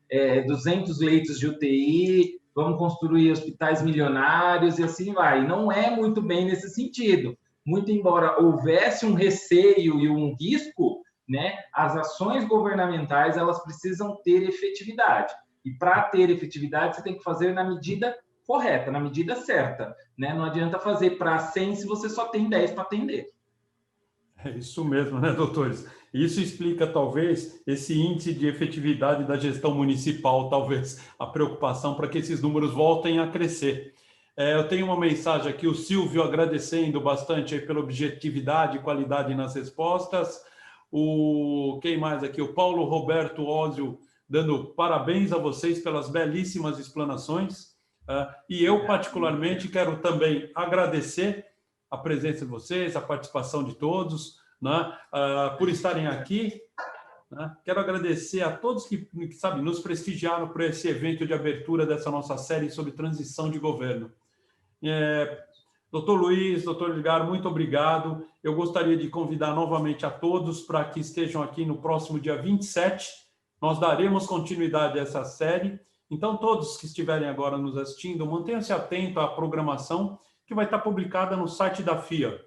200 leitos de UTI, vamos construir hospitais milionários e assim vai. Não é muito bem nesse sentido. Muito embora houvesse um receio e um risco, né, as ações governamentais elas precisam ter efetividade. E para ter efetividade, você tem que fazer na medida correta, na medida certa, né? Não adianta fazer para 100 se você só tem 10 para atender. É isso mesmo, né, doutores? Isso explica, talvez, esse índice de efetividade da gestão municipal, talvez, a preocupação para que esses números voltem a crescer. Eu tenho uma mensagem aqui, o Silvio agradecendo bastante aí pela objetividade e qualidade nas respostas. Quem mais aqui? O Paulo Roberto Ósio dando parabéns a vocês pelas belíssimas explanações. E eu, particularmente, quero também agradecer a presença de vocês, a participação de todos, né, por estarem aqui. Né? Quero agradecer a todos que sabe, nos prestigiaram por esse evento de abertura dessa nossa série sobre transição de governo. Doutor Luiz, doutor Edgar, muito obrigado. Eu gostaria de convidar novamente a todos para que estejam aqui no próximo dia 27. Nós daremos continuidade a essa série. Então, todos que estiverem agora nos assistindo, mantenham-se atentos à programação que vai estar publicada no site da FIA,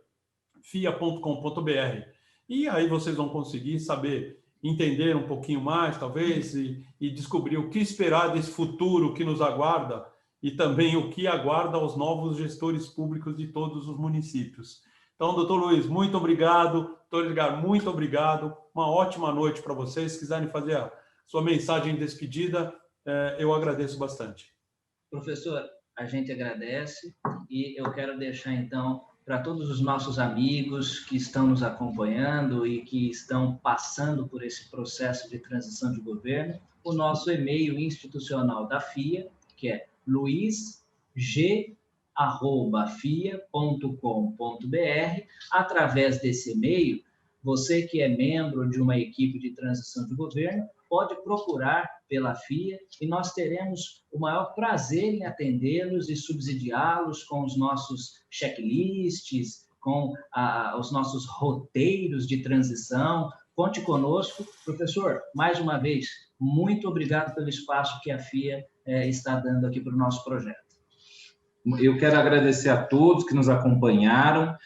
fia.com.br. E aí vocês vão conseguir saber, entender um pouquinho mais, talvez, e descobrir o que esperar desse futuro que nos aguarda e também o que aguarda os novos gestores públicos de todos os municípios. Então, doutor Luiz, muito obrigado. Doutor Edgar, muito obrigado. Uma ótima noite para vocês. Se quiserem fazer a sua mensagem de despedida, eu agradeço bastante. Professor, a gente agradece e eu quero deixar, então, para todos os nossos amigos que estão nos acompanhando e que estão passando por esse processo de transição de governo, o nosso e-mail institucional da FIA, que é luizg@fia.com.br. Através desse e-mail, você que é membro de uma equipe de transição de governo, pode procurar pela FIA e nós teremos o maior prazer em atendê-los e subsidiá-los com os nossos checklists, com os nossos roteiros de transição. Conte conosco. Professor, mais uma vez, muito obrigado pelo espaço que a FIA está dando aqui para o nosso projeto. Eu quero agradecer a todos que nos acompanharam,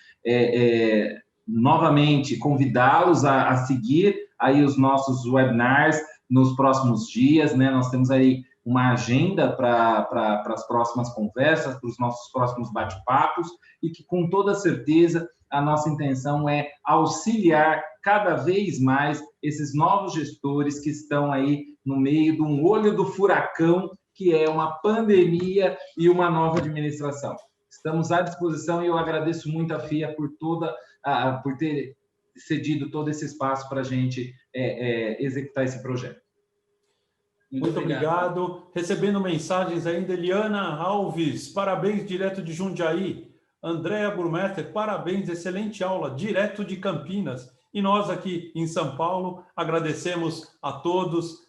novamente convidá-los a seguir aí os nossos webinars nos próximos dias, né? Nós temos aí uma agenda para as próximas conversas, para os nossos próximos bate-papos, e que, com toda certeza, a nossa intenção é auxiliar cada vez mais esses novos gestores que estão aí no meio de um olho do furacão, que é uma pandemia e uma nova administração. Estamos à disposição e eu agradeço muito a FIA por ter cedido todo esse espaço para a gente executar esse projeto. Muito obrigado. Recebendo mensagens ainda, Eliana Alves, parabéns, direto de Jundiaí. Andréa Burmetter, parabéns, excelente aula, direto de Campinas. E nós aqui em São Paulo, agradecemos a todos.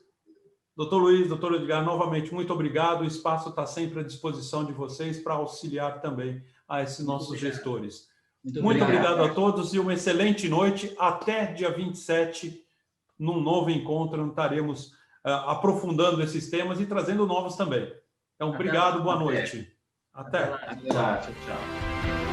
Doutor Luiz, doutor Edgar, novamente, muito obrigado. O espaço está sempre à disposição de vocês para auxiliar também a esses nossos gestores. Muito obrigado a todos e uma excelente noite. Até dia 27, num novo encontro, estaremos aprofundando esses temas e trazendo novos também. Então, obrigado, boa noite. Até. Tchau, tchau.